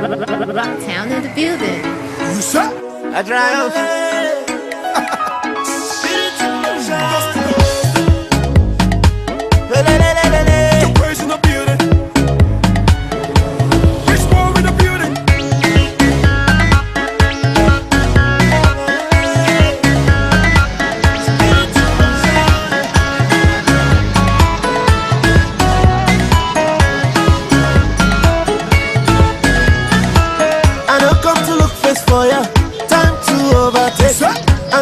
Rocktown in the building. I drive. I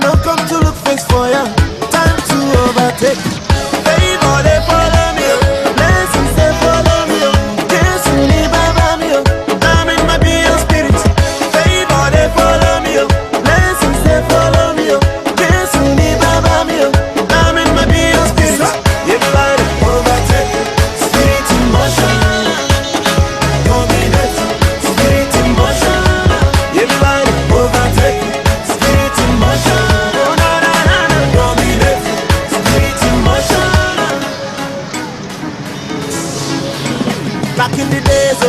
don't come to look face for ya. Time to overtake. Favor they follow me, blessings they follow me. Yes, me baba me. I'm in my being spirit. Favor they follow me, blessings they follow me. Yes, me baba me. I'm in my being spirit. Everybody overtake. Spirit in motion. Dominate. Spirit in motion. Everybody overtake. Spirit in motion. Back in the days,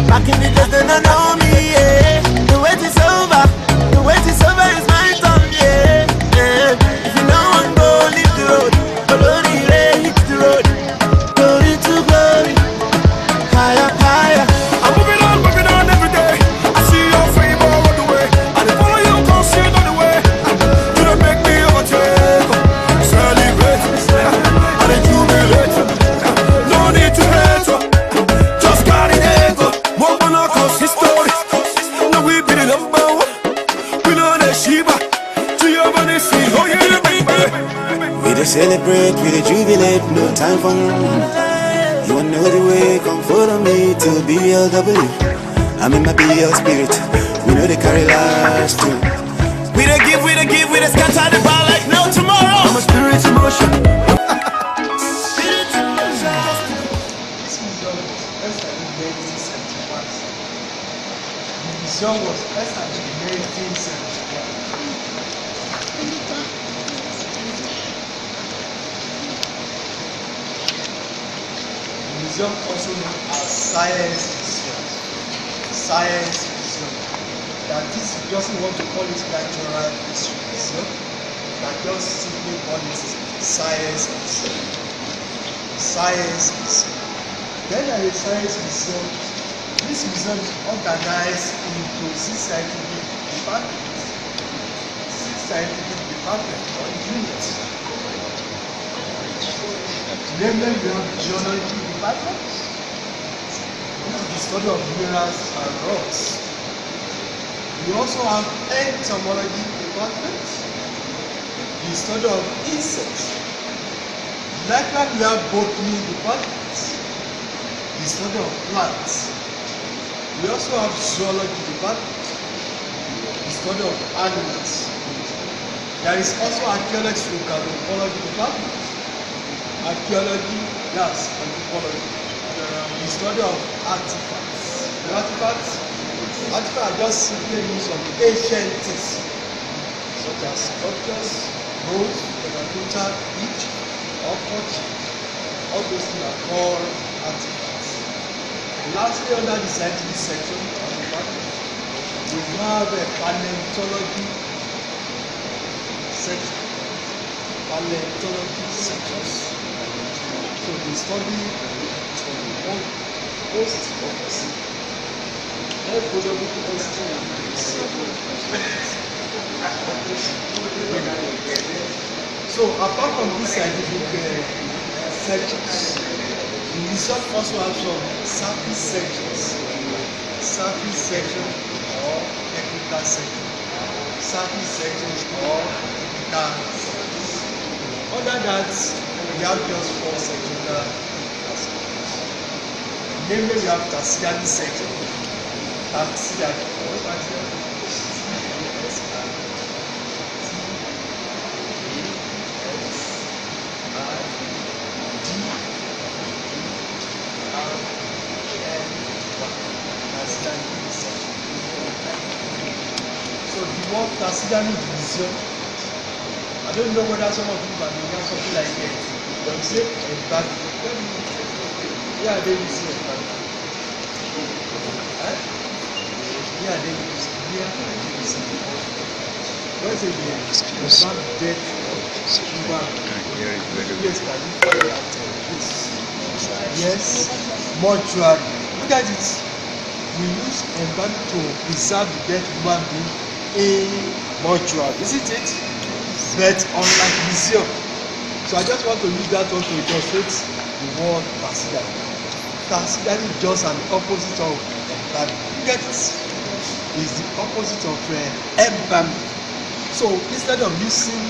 back in the days, they don't know me, yeah. The wait is over, it's my turn, yeah, yeah. If you know one go, leave the road, follow the way, hit the road. Glory to glory, higher, higher. I'm moving on every day. I see your favor all the way. I follow you, come see it on the way. You don't make me overtake. Celebrate, I didn't jubilate. No need to hate. We dey celebrate, we dey jubilate, no time for you wanna know the way, come follow me to BLW. I'm in my BL spirit, we know they carry last too. We dey give, we dey scatter the ball like no tomorrow. I'm a spirit in motion. The song was established in 1871. The museum also known as Science Museum. Science Museum. That this doesn't want to call it natural history museum. That just simply call it Science Museum. Science Museum. Then there is Science Museum. This museum is organized into 6 scientific departments. 6 scientific departments or units. Namely, we have geology department. This is the study of minerals and rocks. We also have entomology department. The study of insects. Likewise, we have botany department. The study of plants. We also have zoology department, the study of animals. There is also archaeology and anthropology department. Archaeology, yes, anthropology. The study of artifacts. The artifacts are just simply use of ancient things, such as sculptures, bones, terracotta, beach, or pottery. All those things are called artifacts. Lastly, under the scientific section of the department, we have a paleontology section. Paleontology sections. So they study one host of the sea. So apart from these scientific sections, the museum also has some surface sections. Surface section or technical section. Surface sections or technical sections. Under that, we have just 4 sectional sections. Namely, we have tertiary section. Tertiary. So the word tertiary museum, I don't know whether some of you can hear something like that. But you say embankment. Yeah, they will say embankment. Yeah, they use near when say the back dead human yes, can you find that yes, mortuary. Look at it. We use embalming to preserve the dead human being in mortuary, isn't it? But unlike museum. So I just want to use that one to illustrate the word consider. Consider is just an opposite of embalming. You get it? Is the opposite of embalming. So instead of using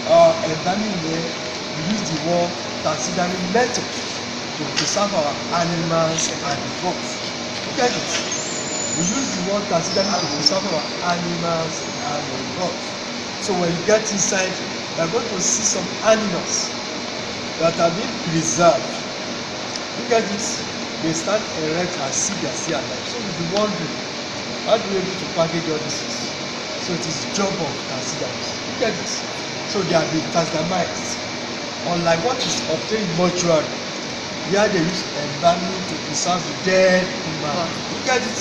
embalming there, we use the word considering method to preserve our animals and the crops. You get it? We use the word considering to preserve our animals and the crops. So when you get inside, you are going to see some animals that are being preserved. You get it? They stand erect and see their sea alive. So you'll be wondering, how do we able to package all this? So it is job of taxidermists. You get it? So they are being taxidermized. Unlike what is obtained in mortuary, where they use embalming to preserve the dead human. You get it?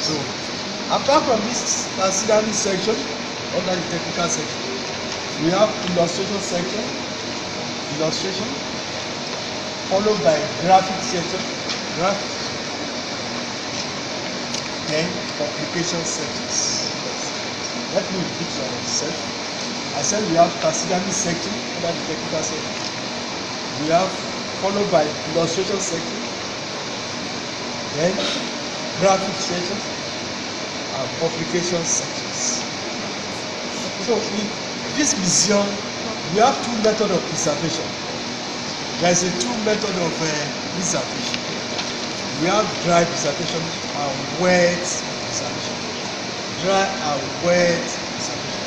So apart from this taxidermy section, under the technical section, we have illustration section, illustration, followed by graphic section, graphic, then publication sections. Let me repeat myself. I said we have taxidermy section under the technical section. We have followed by illustration section, then graphic section, and publication sections. So in this museum, we have two methods of preservation. There is a two method of preservation. We have dry preservation and wet preservation. Dry and wet preservation.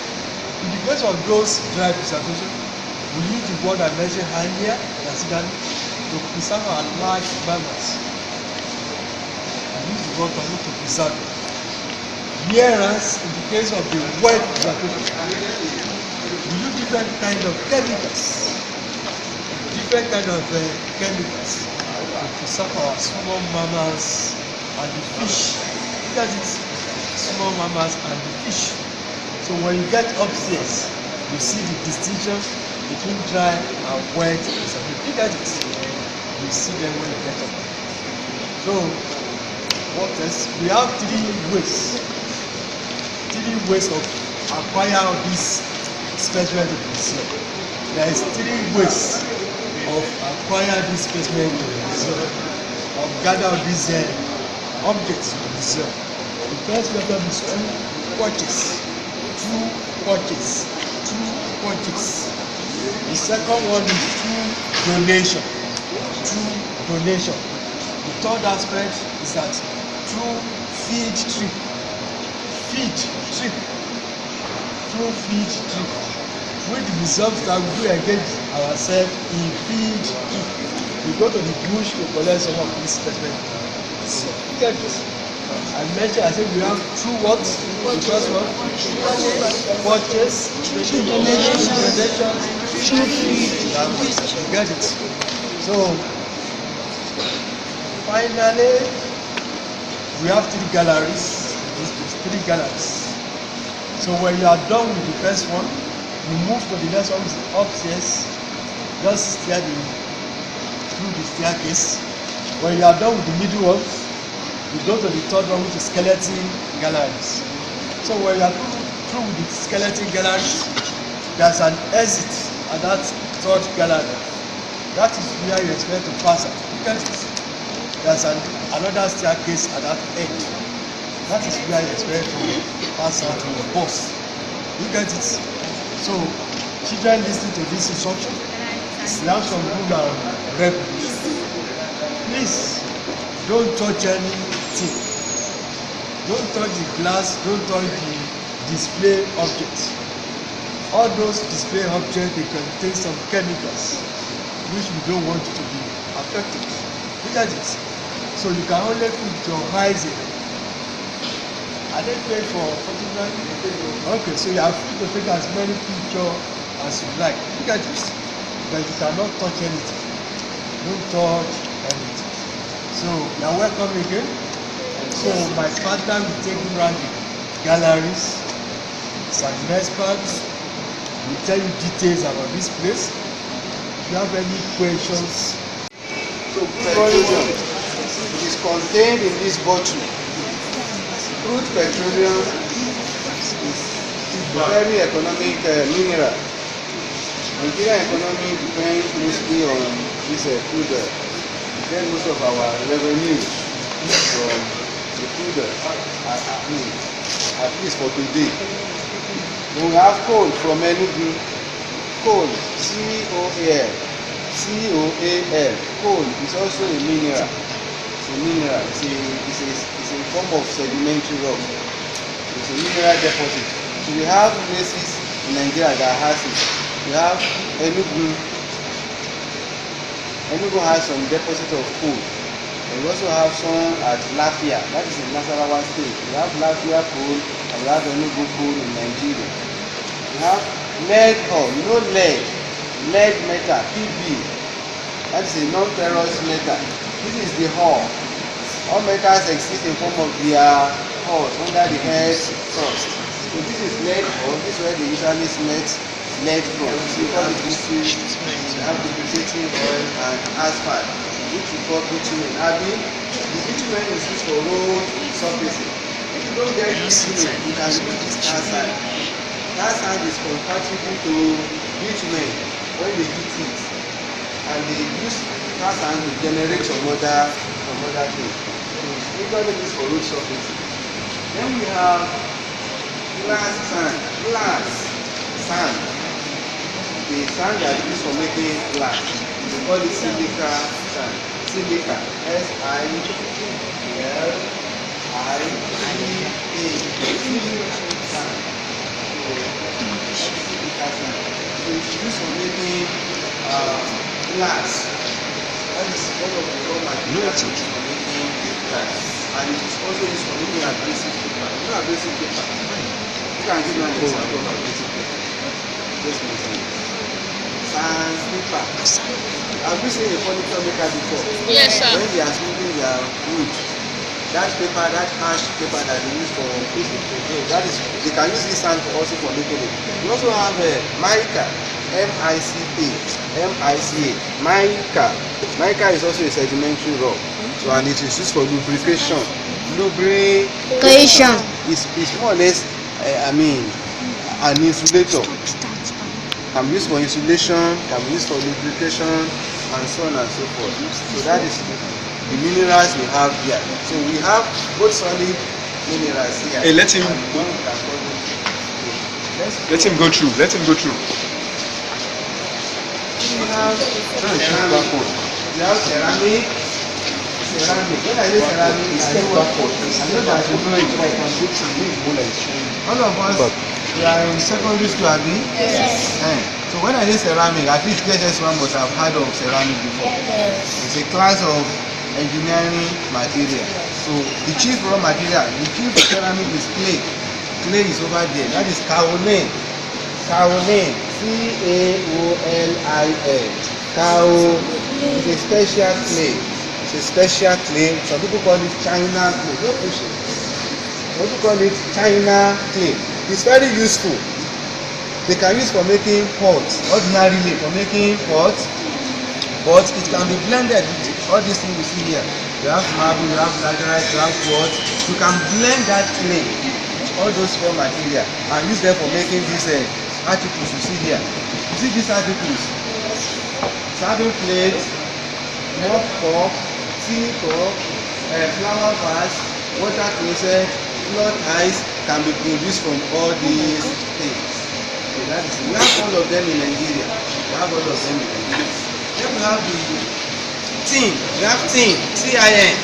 In the case of those dry preservation, we use the word I mentioned earlier, to preserve our large mammals. We use the word to preserve it. Whereas in the case of the wet preservation, we use different kind of chemicals. Different kind of chemicals to preserve our small mammals and the fish. Look at it, small mammals and the fish. So when you get upstairs, you see the distinction between dry and wet preservation. Look at it, you see them when you get up. So what else? We have three ways of acquire this specimen to the museum. There is three ways of acquire this specimen to the museum, of gather these objects to the museum. The first method is through purchase. The second one is through donation. The third aspect is that through field trip. With the museum staff, we engage ourselves in field trip. We go to the bush to collect some of this specimen. So, look at this. I mentioned, I said we have two what? The first one, purchase, donation, you get it. So, finally, we have three galleries. Three galleries. So when you are done with the first one, you move to the next one, which is upstairs. Just steer through the staircase. When you are done with the middle ones, you go to the third one, which is skeleton galleries. So when you are through with the skeleton galleries, there's an exit at that third gallery. That is where you expect to pass out. Because there's another staircase at that end. That is where you expect to pass out with the bus. You get it? So, children listening to this instruction, Islam some rule and rebels. Please, don't touch anything. Don't touch the glass, don't touch the display objects. All those display objects, they contain some chemicals which we don't want to be affected. Look at it. So you can only put your eyes in. Are they paid for photography? Okay, so you are free to take as many pictures as you like. Look at this. But you cannot touch anything. Don't touch anything. So you are welcome again. So my partner will take you around the galleries. He's an expert. Will tell you details about this place. If you have any questions, So petroleum is contained in this bottle. Crude petroleum is very economic mineral. Nigerian economy depends mostly on this crude oil. We get most of our revenue from the crude oil. At least for today. We have coal from Enugu. Coal, C-O-A-L. C-O-A-L. Coal is also a mineral. It's a mineral. It's a form of sedimentary rock. It's a mineral deposit. So we have places in Nigeria that has it. We have Enugu. Enugu has some deposit of coal. And we also have some at Lafia. That is in Nasarawa State. We have Lafia coal and we have Enugu coal in Nigeria. We have lead ore. You know lead. Lead metal, Pb. That is a non-ferrous metal. This is the ore. All metals exist in form of their ores under the earth's crust. So this is lead ore. This is where they usually smelt lead from. So we call it bitumen. We have the bitumen oil and asphalt, which we call bitumen. Abi, the bitumen is used for road surfacing. If you don't get bitumen, you can use tar sand. Tar sand is compatible to bitumen when they heat it, and they use tar sand to generate some other things. So it's usually used for road surfacing. Then we have glass sand. Glass sand. The sand that is used for making glass. We call it silica sand. Silica. S-I-L-I-C-A. Silica sand. So it's used for making glass. That is one of the raw materials used for making glass. And it is also used for making abrasive paper. You know abrasive paper? You can give me an example of abrasive paper. Just an example. Sandpaper. Have you seen a furniture maker before? Yes, sir. When they are smoothing their wood, that paper, that ash paper that they use for that is, they can use this sand also for making it. We also have mica, M-I-C-A, M-I-C-A, mica. Mica is also a sedimentary rock, so and it is used for lubrication. Lubrication is more or less, an insulator. Can be used for insulation, can be used for lubrication, and so on and so forth. So that is the minerals we have here. So we have both solid minerals here. Hey, let him go through. Let him go through. We have ceramic. We have ceramic. Ceramic. When I say ceramic, I know that you know it. All of us, we are in secondary school, Abi? Yes. So when I say ceramic, at least JS1 must have heard of ceramic before. It's a class of engineering material. So the chief raw material, the chief ceramic is clay. Clay is over there. That is kaolin. Kaolin. C-A-O-L-I-N. Kaolin is a special clay. It's a special clay. Some people call it China clay. Don't push it. Some people call it China clay. It's very useful. They can use for making pots, ordinarily for making pots, but it can be blended with all these things you see here. You have marble, you have laterite, you have quartz. You can blend that clay with all those raw material and use them for making these articles you see here. You see these articles? Serving plates, mug cup, tea cup, flower vase, water closet, floor tiles can be produced from all these things. Okay, that is it. We have all of them in Nigeria. We have all of them in Nigeria. Then we have the tin. We have tin. T-I-N.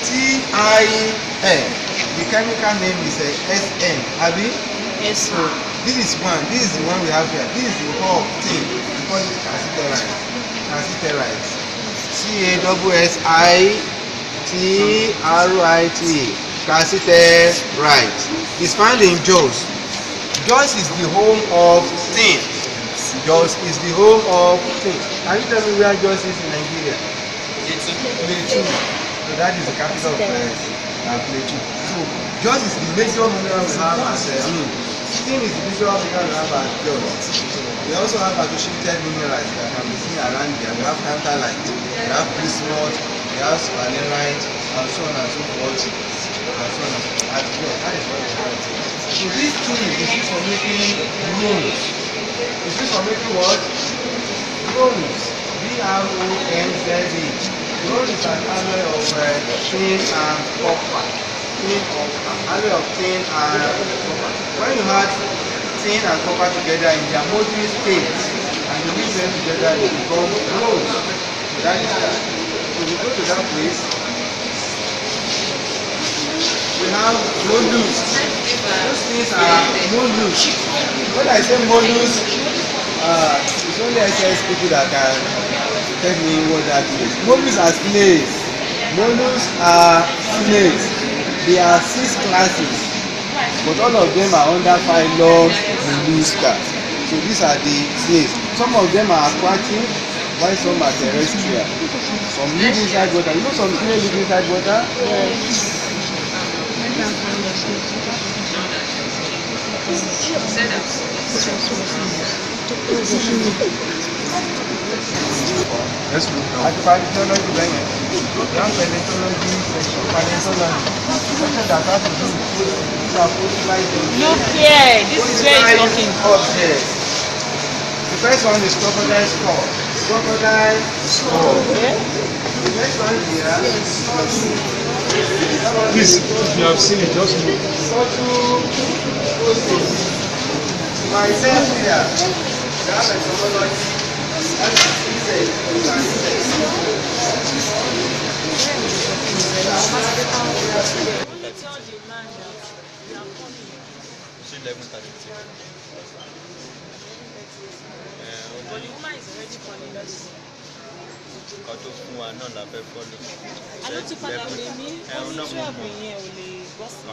T-I-N. The chemical name is SN. Abi? Yes, So this is one. This is the one we have here. This is the whole of tin. We call it cassiterite. Cassiterite. C-A-S-S-I-T-R-I-T. Cassiterite. It's found in Jos. Jos is the home of tin. Jos is the home of tin. Can you tell me where Jos is in Nigeria? Plateau. So that is the capital of and Plateau. So Jos is the major mineral we have as tin is the major mineral we have as Jos. We also have associated minerals that can be seen around there. We have tantalite, we have bismuth, we have sphalerite, and so on and so forth. And so on and so forth. As well, that is what we have. So this tin is used for making bronze. It's used for making what? Bronze. B-R-O-N-Z-E. Bronze is an alloy of tin and copper. Alloy of tin and copper. When you add tin and copper together in their molten state and you mix them together, they become bronze. So that is that. So we go to that place. We have modules. Those things are modules. When I say modules, it's only SS people that can tell me what that is. Modules are slaves. Modules are slaves. There are 6 classes, but all of them are under phylum Mollusca. So these are the slaves. Some of them are aquatic, while some are terrestrial. Some live inside water. You know some snails live inside water? Yes. Let's move now. At paleontology, we have paleontology, paleontology. Section that has to do with fossilized Look here, this is where it's talking. objects. The first one is crocodile skull. Crocodile skull. The next one here is Please, if you have seen it, just move. myself here. We have entomology. That is tó fún wa náà la fẹ́ fọ́lọ́. Àló ti padà pè mí, ó ní ṣọ́ọ̀bù yẹn ò lè bọ́ sí.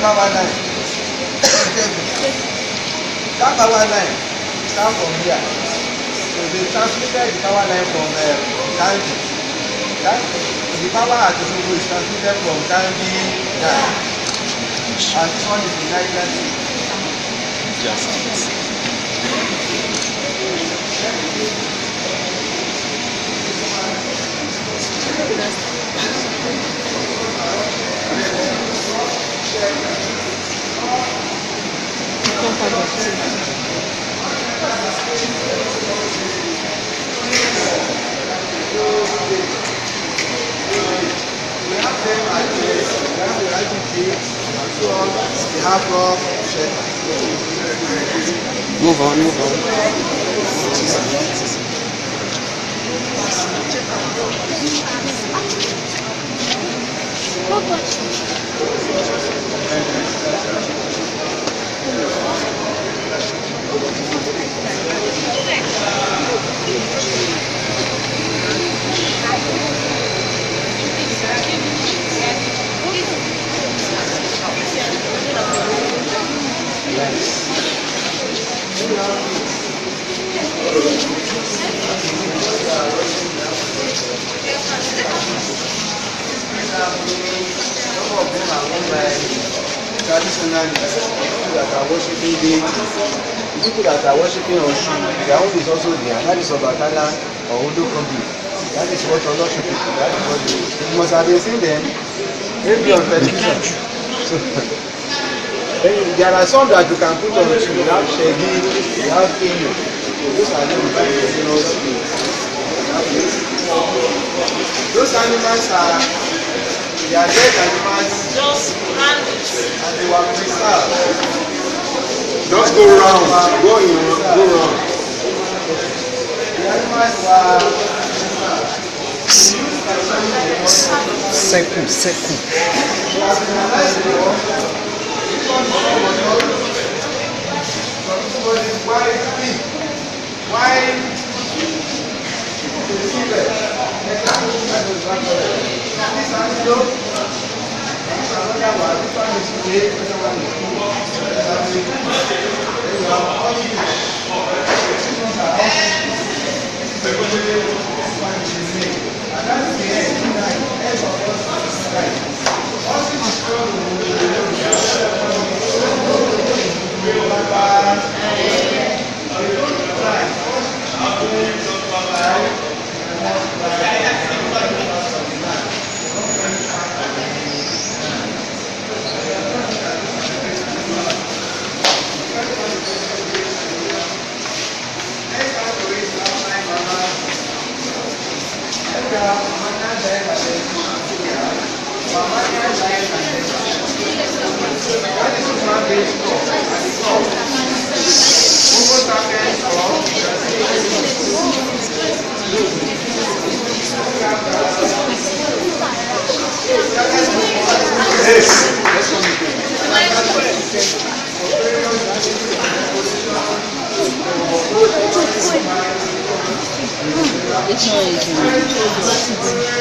power line. That power line start from here. So they transmitted the power line from Kandy. The power at Osogbo is transmitted from Kandy down. And this one is the Niger State. We have them at this, we have the ITP, and so on, the half of shelter. Move on, move on. Some of them are owned by traditionalists, people that are worshiping deities. The people that are worshiping Osun, their own is also there. That is Obatala or Odukobi. That is what Olosho people, that is what they. You must have been seeing them maybe on television. So, Then there are some that you can put on too. You have shaggy, you have emu. Those are the indigenous food. Those animals are dead animals Just hand it. and they were preserved. Just go round. Go round. The animals were Circle.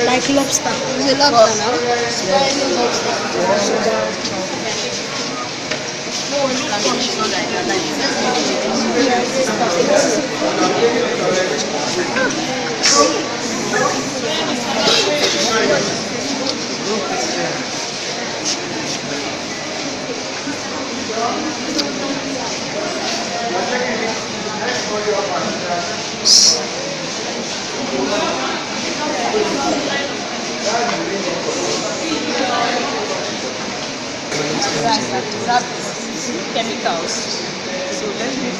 Like lobster. Is it lobster now? That's chemicals. So let's make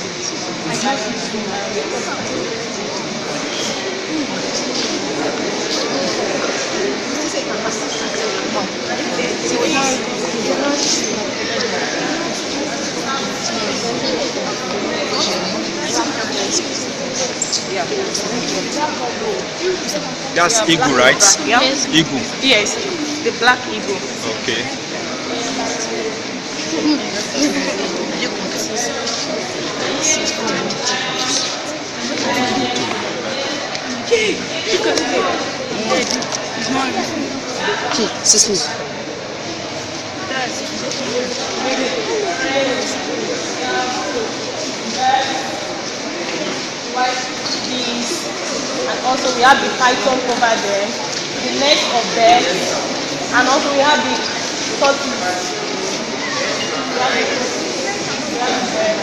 That's eagle, right? Yeah. Eagle. Yes, the black eagle. Okay. Bees, and also we have the python over there, the nest of birds, and also we have the tortoise.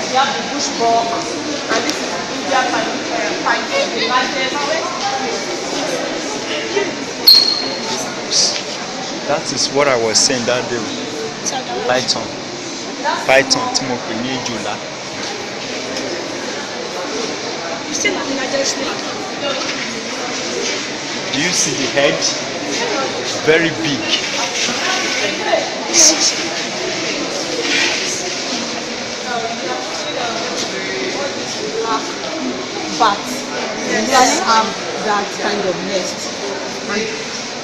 We have the bush buck, and this is India python, the largest. That is what I was saying that day. Python. Python tí mo pè ní ejòlá. Still not the largest snake. Do you see the head? Very big. But they usually have that kind of nest. And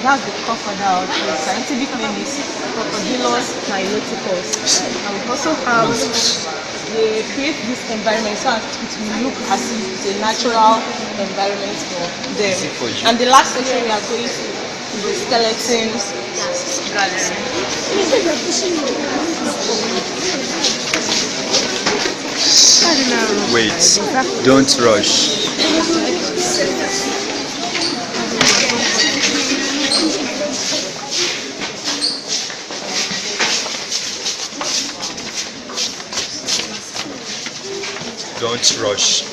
that's the crocodile. The scientific name is Crocodylus niloticus. And we also have, they create this environment so that it will look as if it's a natural environment for them. For you. And the last section we are going to is the skeletons gallery. Wait, don't rush. Don't rush.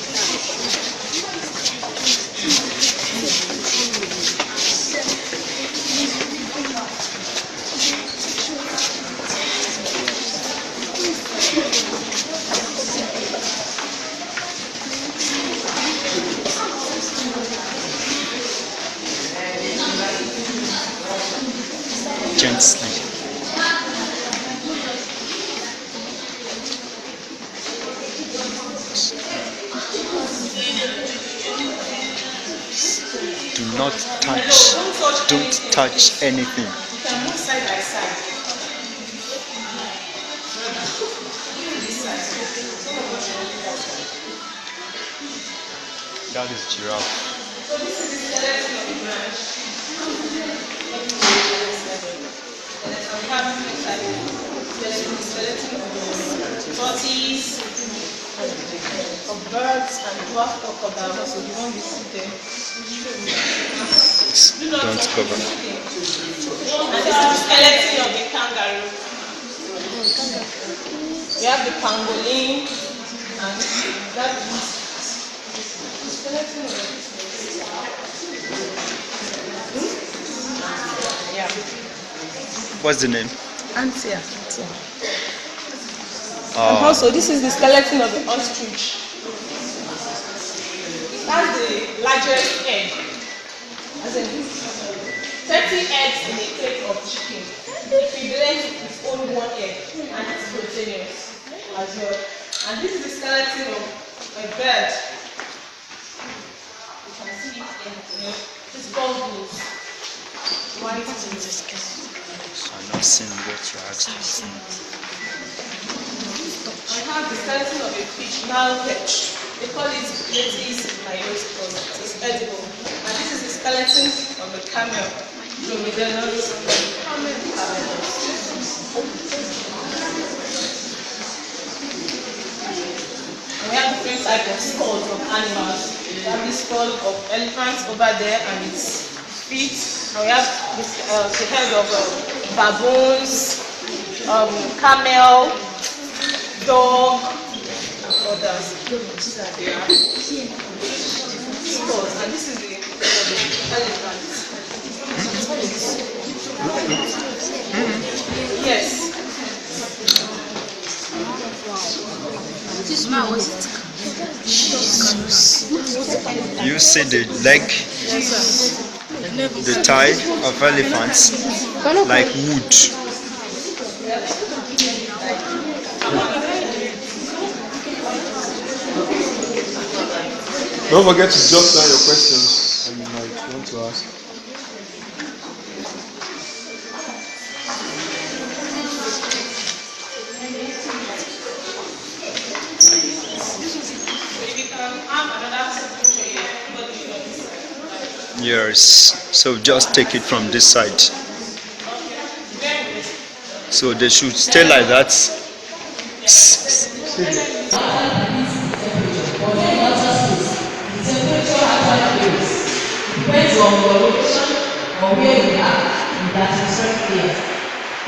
not touch. Don't touch anything. You can move side by side. That is giraffe. So this is the skeleton of the branch. We have things like there's the skeleton of the tortoise, of birds, and dwarf crocodile. So you won't be seated. Don't cover. And this is the skeleton of the kangaroo. We have the pangolin, and that is the skeleton of the yeah. What's the name? Antia. And also, this is the skeleton of the ostrich. That's the largest egg. As in 30 eggs in a crate of chicken. Equivalent is only one egg, and it's proteinous as well. And this is the skeleton of a bird. You can see it in this goggles. White skin. I'm not seeing what you're asking. I have the skeleton of a fish, Nile perch. They call it Platis myoscos. It's edible. And this is the skeleton of a camel, Dromedalos camelos. And we have different types of skulls of animals. We have the skull of elephants over there and its feet. And we have this, the head of baboons, camel, dog, and others. These are their skulls. And this is the elephant. Yes. You see the leg, the thigh of elephants, like wood. Don't forget to jot down your questions and you might want to ask. Yes, so just take it from this side. So they should stay like that. Depends on your location or where you are in that certain area.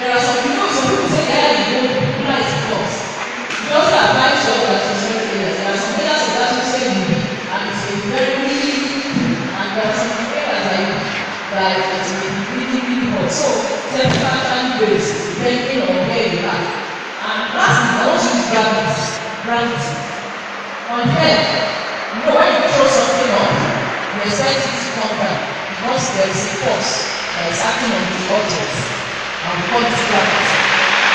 There are some people say that you don't apply it first. You just apply to your certain areas. There are some areas of that you say you be, and it's very and there are some areas that it's really hot. So temporary ways depending on where you are. And lastly, I want you to gravity. On head, you know when you throw something up, you expect it to come back because there is a force that is acting on the object, and we call it gravity.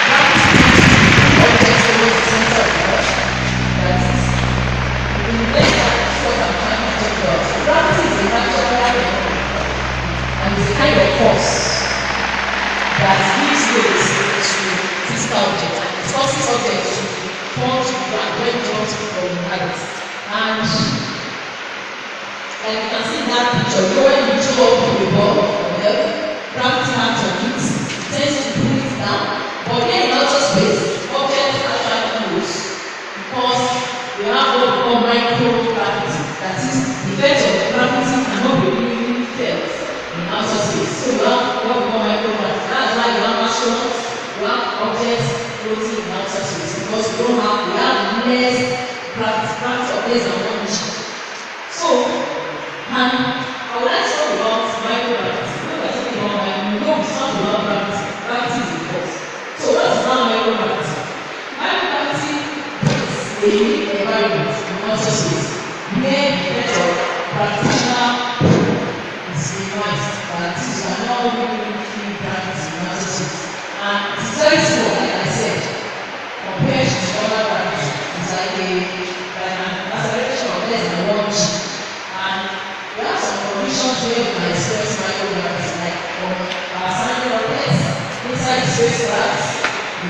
Gravity is the object towards the center of the earth. That is, in the place that what I'm trying to talk about. Gravity is a natural phenomenon, and it's a kind of force that gives weight to physical objects and it causes objects to fall to the ground when dropped from the height. And like you can see in that picture, when you throw up the ball, gravity acts on it, tends to pull it down. But here in outer space, objects actually moves because we have what we call microgravity. That is, the effect of gravity cannot be really felt in outer space. So we have what we call microgravity. That's why you have astronauts, you have objects floating in outer space because we have less gravity of less than 1 mission. So, and I would like to talk about microgravity. When we're talking about microgravity, we know we talk about gravity. Gravity is a force. So what is now microgravity? Microgravity is a unique environment in outer space where the effect of gravitational is minimized. That is, you are not really feel gravity in outer space. And it is very small, like I said, compared to other gravity. It's like an acceleration of less than 1 g. And we have some conditions where we might spacecraft,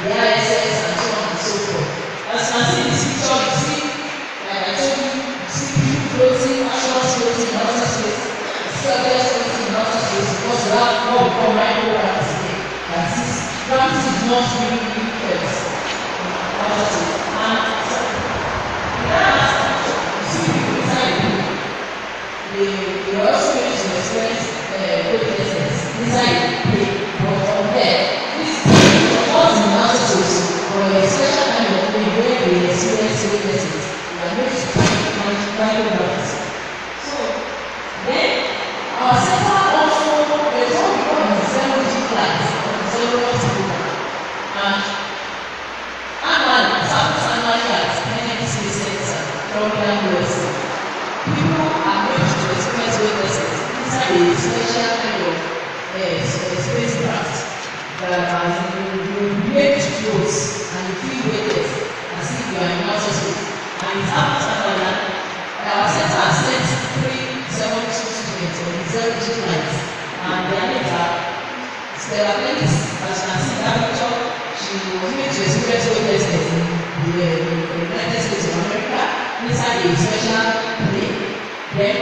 the ISS, and so on and so forth. As you can see in this picture, you see, like I told you, you see people floating, astronauts floating in outer space, subjects floating in outer space, because we have what we call microgravity today. That is, gravity is not really felt in outer space. And you see people inside the pool. They are also going to experience weightlessness inside the plane, but from there, this is not in outer space, or a special kind of plane where they experience weightlessness. They are going to find microgravity. So, then, our center also, there's what we call the zero-G flight, or the zero-G program. And annually, South annually at Kennedy Space Center, Florida, USA. People are going to experience weightlessness inside a special kind of spacecraft that you relate to close and you feel weightless as if you are in outer space. And it happens annually. Our center has sent 372 students on the zero-G flight, and their names are Stella Felix, as you can see in that picture. She was made to experience weightlessness in the United States of America inside a special plane. Then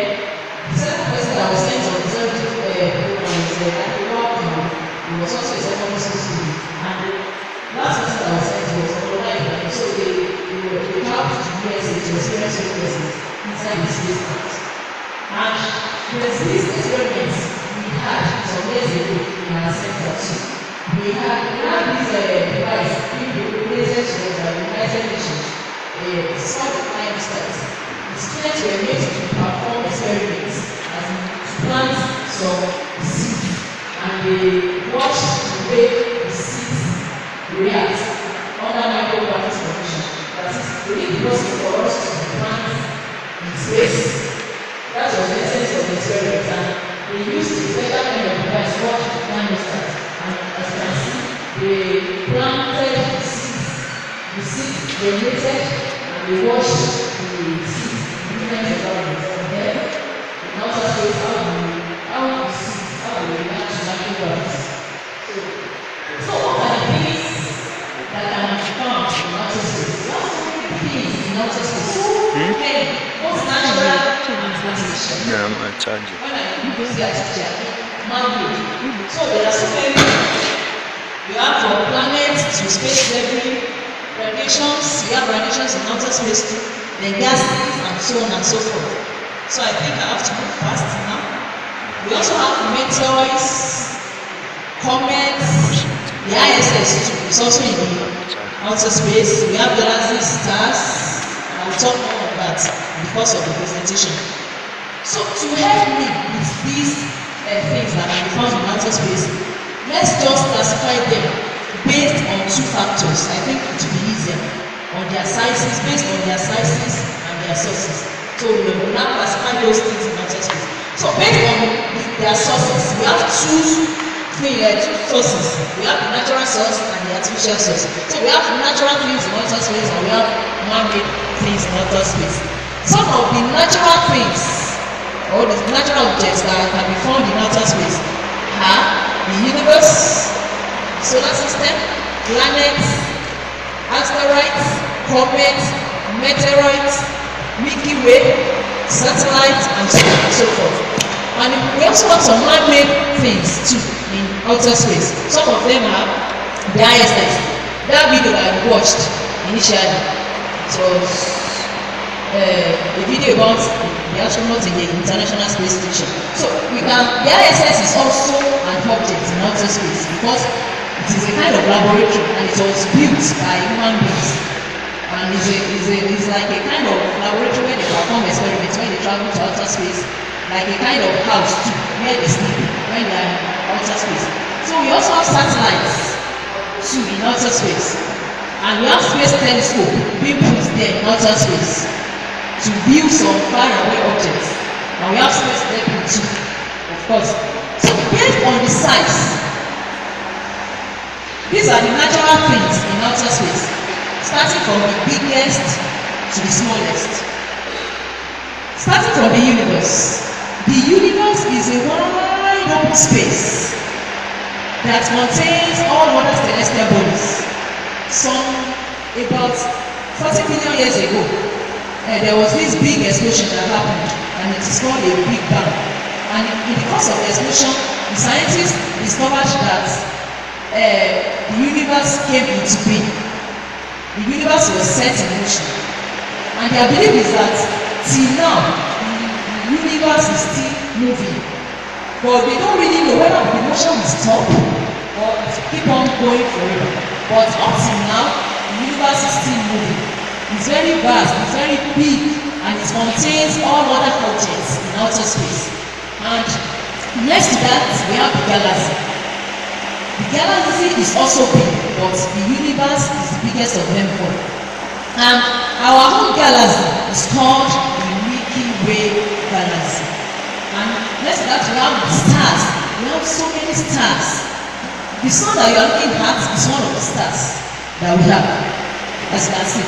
the second person that was sent on the zero-G program is he was also a secondary school student. And the last person that was sent was online. So they traveled to USA to experience weightlessness inside the spacecraft. And there's this experiment we had some years ago in our center too. We had this device being related to the United Nations. It's called the Time Studies. The students were made to perform experiments as in to plant some seeds, and they watched the way the seeds react under microgravity conditions. That is, we need the process for us to plant in space. That was the essence of the experiment, and they used the special kind of device called the Time Studies. And as you can see, they planted the seeds germinated, and they watched the seeds in different environments. From there, in outer space, how do we react to microgravity? So what are the things that can be found in outer space? We have so many things in outer space. Hey, what's natural translation? Yeah, I'm charging. When I use the teacher, man-made. So there are so many. We have from planet to space debris, radiations. We have radiations in outer space too. Then gases and so on and so forth. So I think I have to move fast now. We also have meteors, comets, the ISS too. It's also in the outer space. We have galaxies, stars. I will talk more of that because of the presentation. So to help me with these things that can be found in outer space, let's just classify them based on two factors. I think it will be easier on their sizes, based on their sizes and their sources. So we will now classify those things in outer space. So based on their sources, we have two sources. We have the natural source and the artificial source. So we have natural things in outer space and we have man-made things in outer space. Some of the natural things or the natural objects that can be found in outer space are the universe, solar system, planets, asteroids, comets, meteoroids, Milky Way, satellites, and so on and so forth. And we also have some man-made things too in outer space. Some of them are the ISS. That video that I watched initially, it was a video about the astronauts in the International Space Station. So the ISS is also an object in outer space because it is a kind of laboratory and it was built by human beings. And it's like a kind of laboratory where they perform experiments when they travel to outer space, like a kind of house too, where they sleep when they are in outer space. So we also have satellites too in outer space. And we have space telescope being put there in outer space to view some faraway objects. And we have space debris too, of course. So based on the size, these are the natural things in outer space, starting from the biggest to the smallest. Starting from the universe. The universe is a wide open space that contains all other celestial bodies. Some about 40 million years ago, there was this big explosion that happened, and it is called a Big Bang. And in the course of the explosion, the scientists discovered that the universe came into being. The universe was set in motion. And their belief is that till now, the universe is still moving. But they don't really know whether the motion will stop or keep on going forever. But up till now, the universe is still moving. It's very vast, it's very big, and it contains all other objects in outer space. And next to that, we have the galaxy. The galaxy is also big, but the universe is the biggest of them all. And our own galaxy is called the Milky Way galaxy. And next to that, we have the stars. We have so many stars. The sun that you are looking at is one of the stars that we have, as you can see.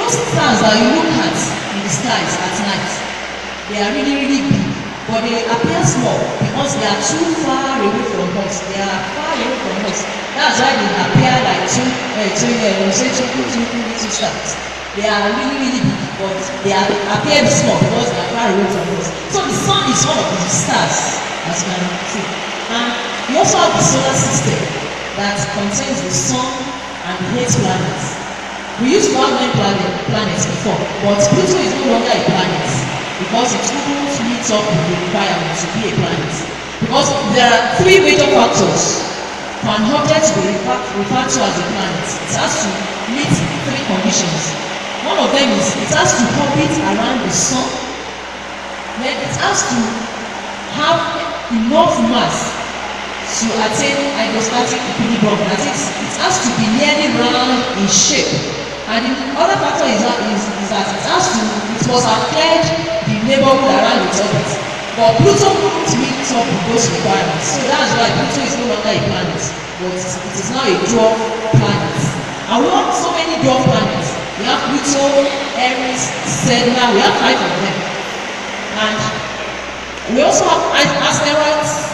Those stars that you look at in the skies at night, they are really, really big, but they appear small because they are too far away from us. They are far away from us. That's why they appear like two little stars. They are really, really big, but they appear small because they are far away from us. So the sun is one of the stars, as you can see. And we also have the solar system that contains the sun and the 8 planets. We used to have 9 planets before, but Pluto is no longer a planet because it couldn't meet up with the requirement to be a planet. Because there are 3 major factors for an object to be referred to as a planet. It has to meet 3 conditions. One of them is it has to orbit around the sun, then it has to have enough mass to attain hydrostatic equilibrium. That is, it has to be nearly round in shape. And the other factor is that it must have cleared the neighborhood around its orbit. But Pluto couldn't meet up with those requirements. So that's why Pluto is no longer a planet, but it is now a dwarf planet. And we have so many dwarf planets. We have Pluto, Eris, Sedna, we have 5 of them. And we also have asteroids,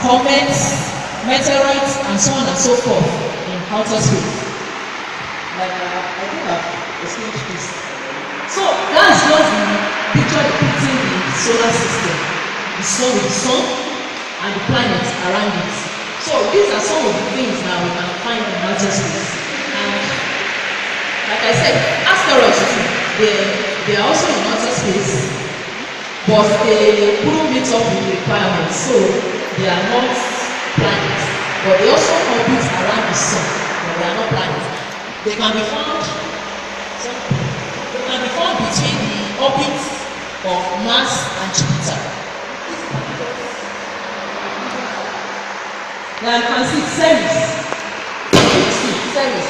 comets, meteorites, and so on and so forth in outer space. Like I think I've explained this. So that's just the picture depicting the solar system. The sun with the sun and the planets around it. So these are some of the things that we can find in outer space. And like I said, asteroids too, they are also in outer space, but they couldn't meet up with the requirements. So they are not planets, but they also orbit around the sun, but they are not planets. They can be found between the orbits of Mars and Jupiter. Now you can see Ceres. Ceres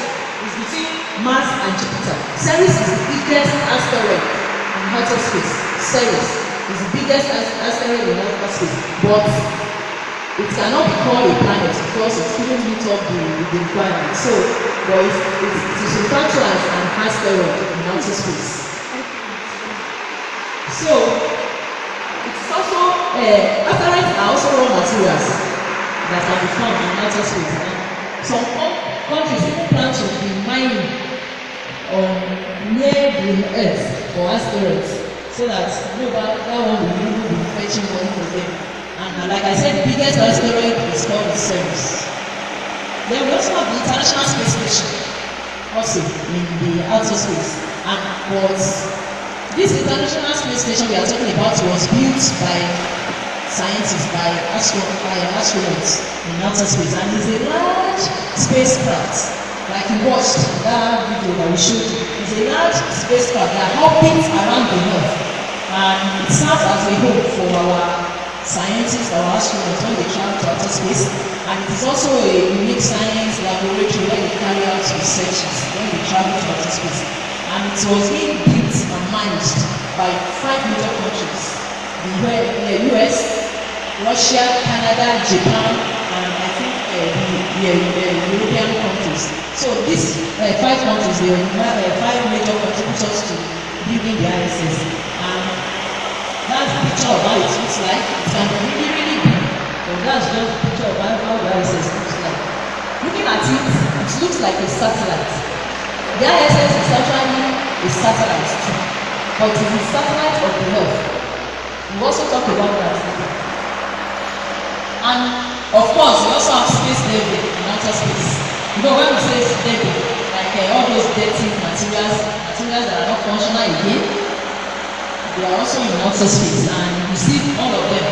is between Mars and Jupiter. Ceres is the biggest asteroid in outer space. Ceres is the biggest asteroid in outer space, but it cannot be called a planet because it couldn't meet up the requirements. So, but it is referred to as an asteroid in outer space. So, it's also asteroids are also raw materials that can be found in outer space. Some countries even plan to be mining near the Earth for asteroids, so that that one will even be fetching money for them. And like I said, the biggest asteroid is called Ceres. Then we also have the International Space Station, also in the outer space. And this International Space Station we are talking about was built by scientists, by astronauts in outer space. And it's a large spacecraft, like you watched that video that we showed you. It's a large spacecraft that orbits around the Earth. And it serves as a home for our scientists, our astronauts, when they travel to outer space. And it is also a unique science laboratory where they carry out researches when they travel to outer space. And it was being built and managed by 5 major countries: the US, Russia, Canada, Japan, and I think the European countries. So these 5 countries, they have 5 major contributors to building the ISS. And that's the picture of how it looks like. It can be really, really big, but that's just a picture of how the ISS looks like. Looking at it, it looks like a satellite. The ISS is actually a satellite too, but it is a satellite of the Earth. We also talk about that later. And of course, we also have space debris in outer space. You know, when we say debris, like all those dirty materials that are not functional again, they are also in outer space, and you see all of them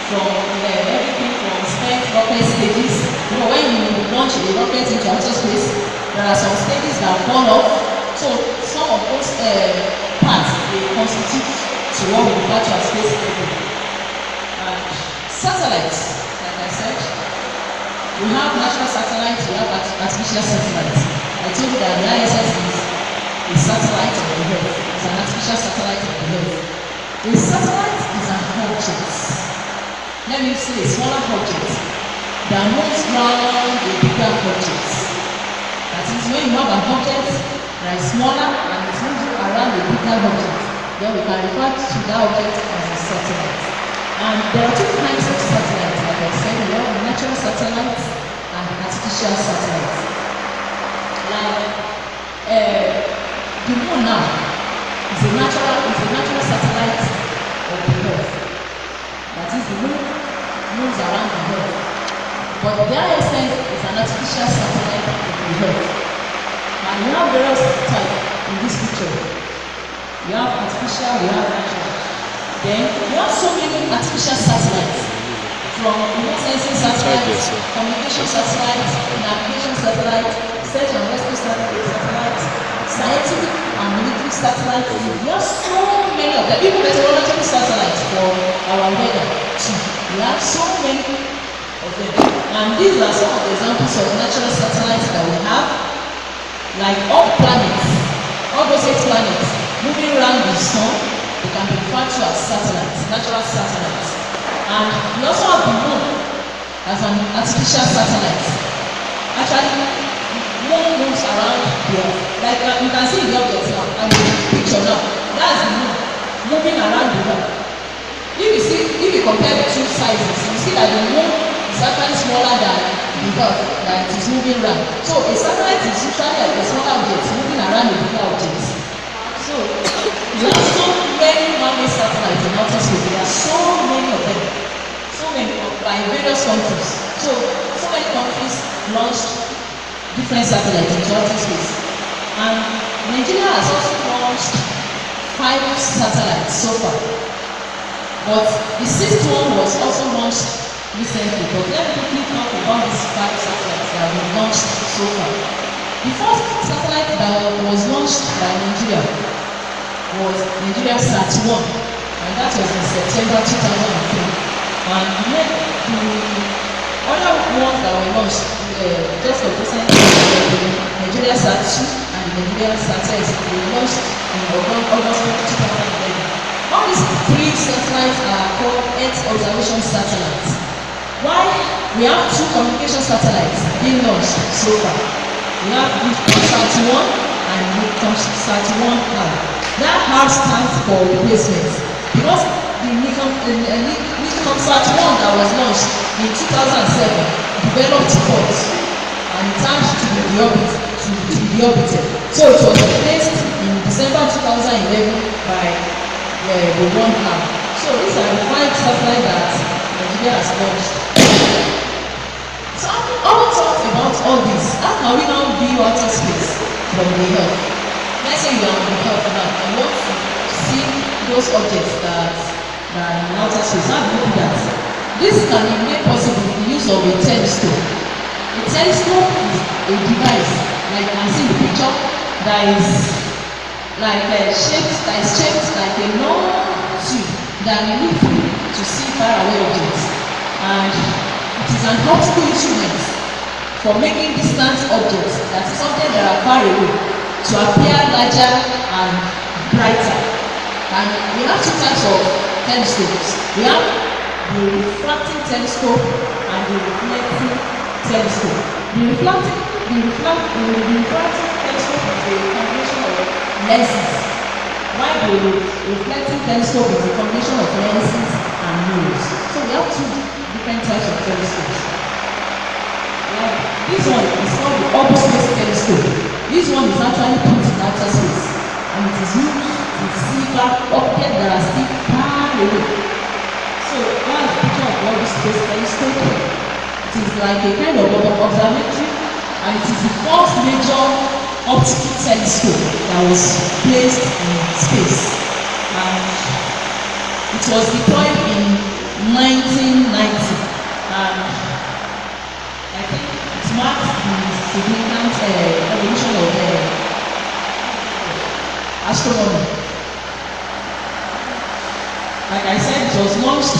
from everything from spent rocket stages. You know, when you launch a rocket into outer space, there are some stages that fall off. So some of those parts they constitute to what we refer to as space debris. Satellites, like I said, we have natural satellites, we have artificial satellites. I told you that the ISS is a satellite of the Earth. It's an artificial satellite of the Earth. A satellite is an object. Let me say a smaller object that moves around a bigger object. That is, when you have an object that is smaller and it moves around a bigger object, then we can refer to that object as a satellite. And there are two kinds of satellites, like I said, we have natural satellites and artificial satellites. Like the moon now is a natural satellite of the Earth. That is, the moon moves around the Earth. But the ISS is an artificial satellite of the Earth. And we have various types in this picture. We have artificial, we have natural. Then we have so many artificial satellites, from remote sensing satellites, communication satellites, navigation satellites, search and rescue satellites, scientific and military satellites. We have so many of them, even meteorological satellites for our weather too. We have so many of them. And these are some of the examples of natural satellites that we have, like all planets, all those 8 planets moving around the sun. They can be referred to as satellites, natural satellites. And we also have the moon as an artificial satellite. Actually, moon moves around the Earth. Like you can see the object now, and the picture now. That's the moon moving around the Earth. If you compare the two sizes, you see that the moon is actually smaller than the Earth, that it is moving around. So a satellite is usually like a smaller object moving around a bigger object. So we have so many man-made satellites in outer space. There are so many of them, so many by various countries. So many countries launched different satellites into outer space. And Nigeria has also launched 5 satellites so far. But the 6th one was also launched recently. But let me quickly talk about these 5 satellites that have been launched so far. The first satellite that was launched by Nigeria was Nigeria Sat-1, and that was in September 2003. And then the other ones that were launched just of recent, Nigeria Sat-2 and the Nigeria Sat-S, they were launched in August 2011. All these 3 satellites are called Earth observation satellites. Why? We have 2 communication satellites being launched so far. We have Sat-1 and Sat-1R. That R stands for replacement, because the Nikon Sat-1 that was launched in 2007 developed faults and it had to be deorbited. So it was replaced in December 2011 by the 1R. So these are the 5 satellites that Nigeria has launched. So all talked about all this. How can we now view outer space from the Earth? Let's say you are on the Earth now and you want to see those objects that are in outer space. How do you do that? This can be made possible with the use of a telescope. A telescope is a device, like you can see in the picture, that is shaped like a long tube that you need to see faraway objects. And it is an optical instrument for making distant objects, that is something that are far away, to appear larger and brighter. And we have 2 types of telescopes. We have the refracting telescope and the reflecting telescope. The refracting telescope is a combination of lenses, while the reflecting telescope is a combination of lenses and mirrors. So we have 2 different types of telescopes. We have This one is called the Hubble Space Telescope. This one is actually put in outer space, and it is used to see back objects that are still far away. So that's the picture of the Hubble Space Telescope. It is like a kind of observatory, and it is the first major optical telescope that was placed in space. And it was deployed in 1990, and I think it marks the significant evolution of astronomy. Like I said, it was launched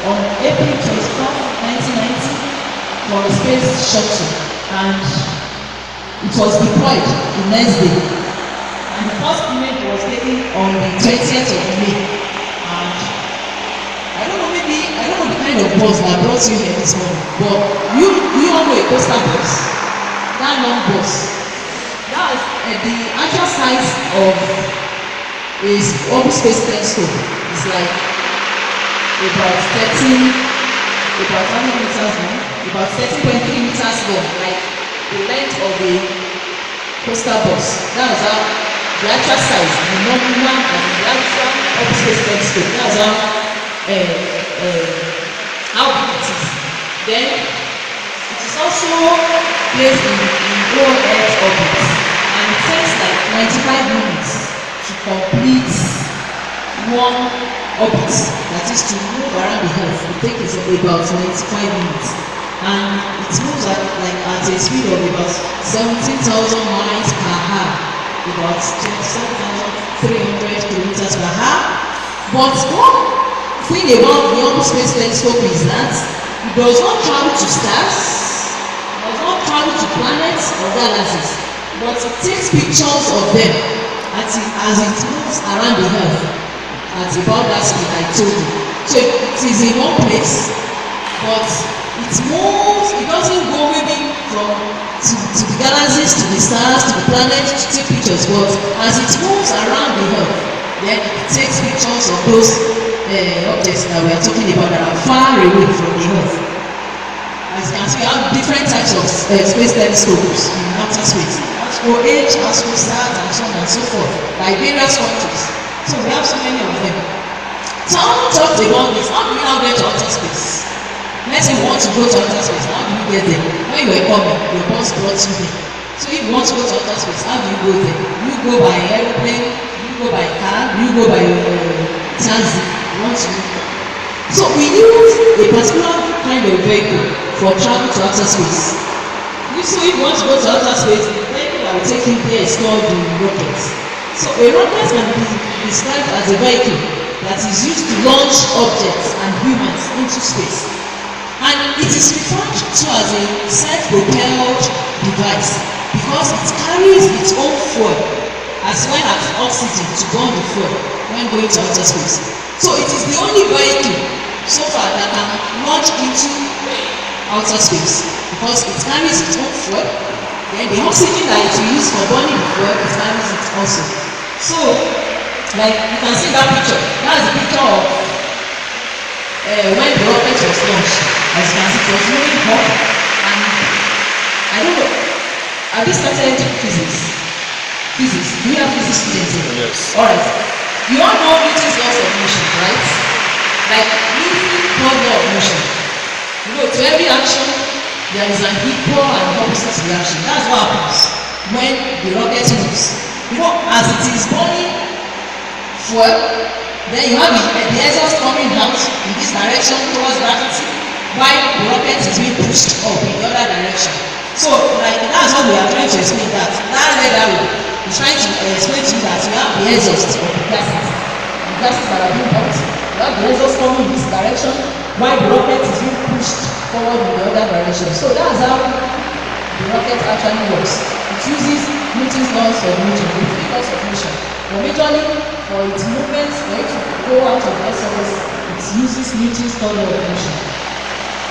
on April 24, 1990 for a space shuttle, and it was deployed the next day. And the first image was taken on the 20th of May. And I don't know the kind of bus that brought you here this morning, but you all know a coaster bus, that long bus. That is the actual size of a Hubble Space Telescope is like about 13.3 meters long, like the length of a coaster bus. That is how the actual size, the nominal and the actual Hubble Space Telescope. That's how big it is. Then it is also placed in low Earth orbit, and it takes like 95 minutes to complete one orbit, that is to move around the Earth. It takes about 95 minutes, and it moves at a speed of about 17,000 miles per hour, about 27,300 kilometers per hour. But one thing about the Hubble Space Telescope is that it does not travel to stars, does not travel to planets or galaxies, but it takes pictures of them as it moves around the Earth at about that speed I told you. So it is in one place, but it moves, it doesn't go maybe to the galaxies, to the stars, to the planets to take pictures, but as it moves around the Earth, then it takes pictures of those objects that we are talking about that are far away from the Earth. As you can see, we have different types of space telescopes in outer space. AstroH, AstroSat, and so on and so forth, by various countries. So we have so many of them. So I want to talk about this. How do you now get to outer space? Let's say you want to go to outer space. How do you get there? When you were coming, your boss brought you there. So if you want to go to outer space, how do you go there? You go by airplane, you go by car, you go by taxi. So we use a particular kind of vehicle for travel to outer space. So if you want to go to outer space, the vehicle that will take you there is called the rocket. So a rocket can be described as a vehicle that is used to launch objects and humans into space. And it is referred to as a self-propelled device because it carries its own fuel as well as oxygen to burn the fuel when going to outer space. So it is the only vehicle so far that can launch into outer space because it carries its own fuel. Then the oxygen that it will use for burning the fuel, it carries it also. So, like you can see that picture. That's the picture of when the rocket was launched. As you can see, it was moving up, and I don't know. Have you started physics? Physics. Do you have physics students here? Yes. Alright. You all know Newton's laws of motion, right? Like Newton's law of motion. You know, to every action, there is an equal and opposite reaction. That's what happens when the rocket moves. You know, as it is burning fuel, then you have the exhaust coming out in this direction towards gravity, while the rocket is being pushed up in the other direction. So, like, that's what we are trying to explain, that red arrow is trying to explain to you that you have the exhaust of the gases that are being pumped. You have the exhaust coming in this direction, while the rocket is being pushed forward in the other direction. So that's how the rocket actually works. It uses Newton's laws of motion, the three laws of motion. But majorly for its movements, for it to go out of the surface, it uses Newton's law of motion.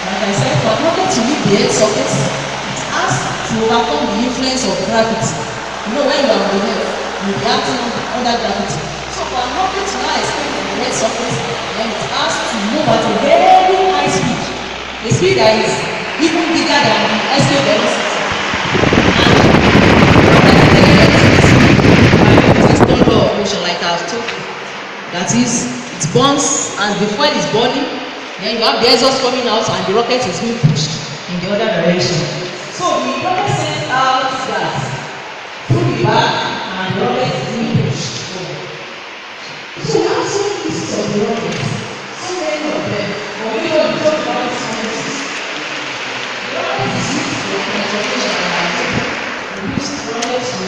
Like I said, for a rocket to leave the Earth's surface, it has to overcome the influence of gravity. You know, when you are on the Earth, you'll be acting under gravity. So for a rocket to now escape from the Earth's surface, then it has to move at a very high speed. A speed that is even bigger than the escape velocity. And this third law of motion, like I've told you, that is, it burns as the fuel is burning, then you have the exhaust coming out and the rocket is being pushed in the other direction. So the rocket sends out gas through the back and the rocket is being pushed forward. So we have so many pieces of the rocket, so many of them, but we don't talk about this one. The rocket is used for transportation and we use the rocket to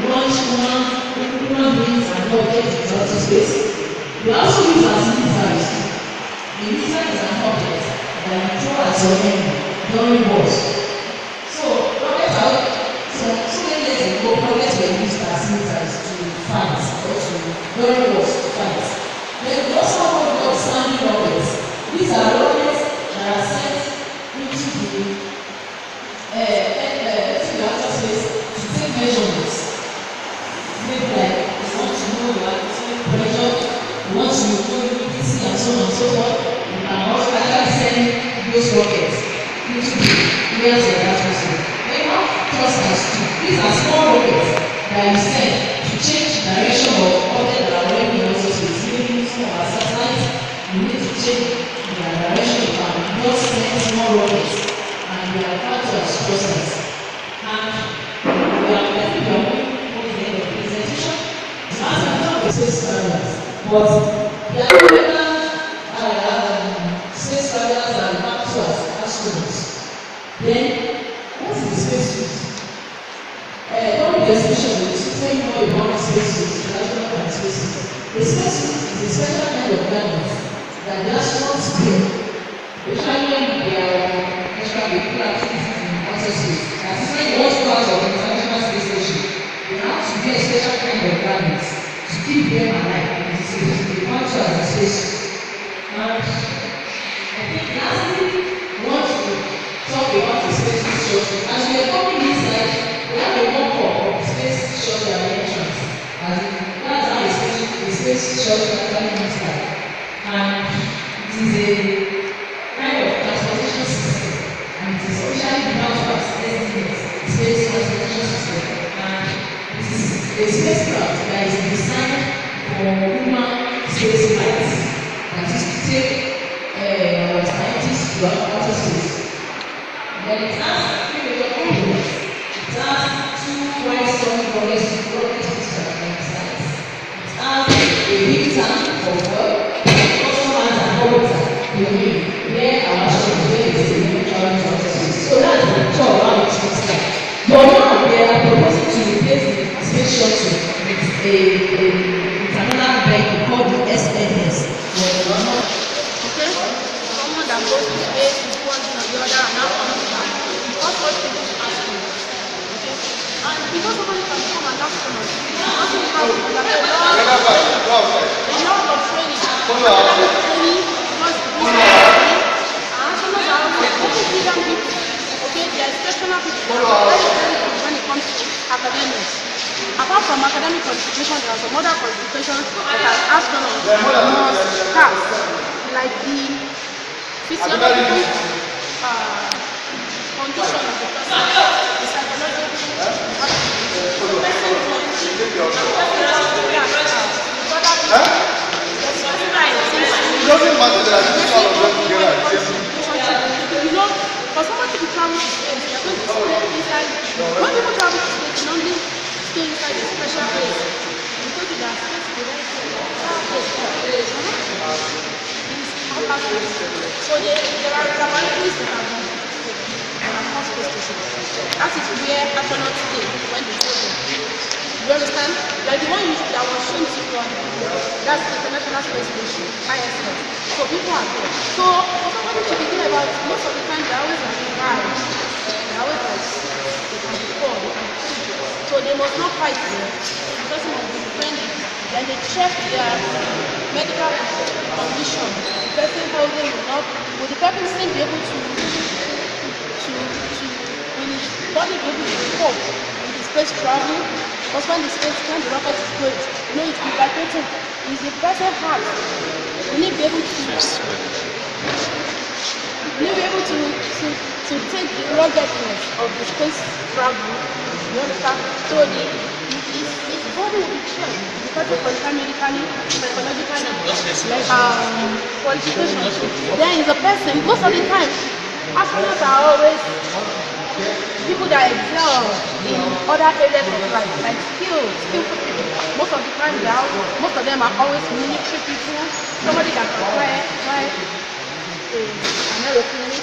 launch human beings and objects into outer space. We also use as missiles. The missile is an object that you throw at your enemy during wars. So rockets are so many years ago, rockets were used as missiles to fight or to during wars to fight. Then we also have what we call standing rockets. These are rockets that are sent into the outer space to take measurements. Maybe like you want to know your atmospheric pressure, you want to know humidity and so on and so forth. You can also actually send those rockets into the layers of the atmosphere. Then you have thrusters too. These are small rockets that you send to change the direction of objects that are already in outer space. Maybe some of our satellites, you need to change their direction. You can just send small rockets and they are referred to as thrusters. And we are moving towards the end of the presentation. As I talk about space travelers, but the American space travelers are referred to as astronauts. Then, what is the spacesuit? During the exhibition, we will tell you more about the spacesuit, the astronaut and spacesuit. The spacesuit is a special kind of garment that the astronauts wear, especially when they are extravehicular activities in outer space. That is when they want to go out of the International Space Station. They have to wear a special kind of garments to keep them alive in the space. They want to as a spacesuit. And I think lastly, we want to talk about the space shuttle. As we are coming inside, we have a mock-up of the space shuttle entrance. That's how the space shuttle actually looks like. And it is a kind of transportation system. And it is officially referred to as SDS, Space Transportation System. And it is a spacecraft that is designed for human space flights. That is to take scientists to outer space. Then it has three major components. It has two wide-stomach rocket boosters on the sides. It has a big tank for fuel. It also has an orbiter where our astronauts where they say they travel to outer space. So that's the picture of how it looks like. But now they are proposing to replace the space shuttle with another vehicle called the SNS. Okay? Someone that goes to space is one thing or the other and now comes back. What people to ask you? Okay? And because somebody can become an astronaut, you also have to undergo a lot of training. Training must be astronauts are also brilliant people. Okay? They are exceptional people. They are very, very good when it comes to academics. Apart from academic qualification, there are some other qualifications that are astronauts must have, like the physiological condition of the person, the psychological you know, for someone to be traveling to space, you're going to stay inside. When people travel to space, you only stay inside a special place. You go to their space, you don't so there are laboratories that are done on space stations. That is where astronauts stay when they go there. You understand? Like the one that was shown to you, that's the International Space Station, ISS. So people are there. So for somebody to be there about most of the time, they're always like five. They're always like they can be four, they can be three. So they must not fight there. The person must be friendly. Then they check their medical condition. The person holding will not, will the person still be able to will his body be able to cope with the space travel? Because when the rocket is going, you know, it's vibrating. Is the person heart? Will he be able to to take the ruggedness of the space travel. You understand? So his body will be checked because of qualified medically, psychologically, qualifications. Then the person, most of the time, astronauts are always people that excel in other areas of life, like skillful people. Most of the time, most of them are always military people, somebody that can fly an aeroplane.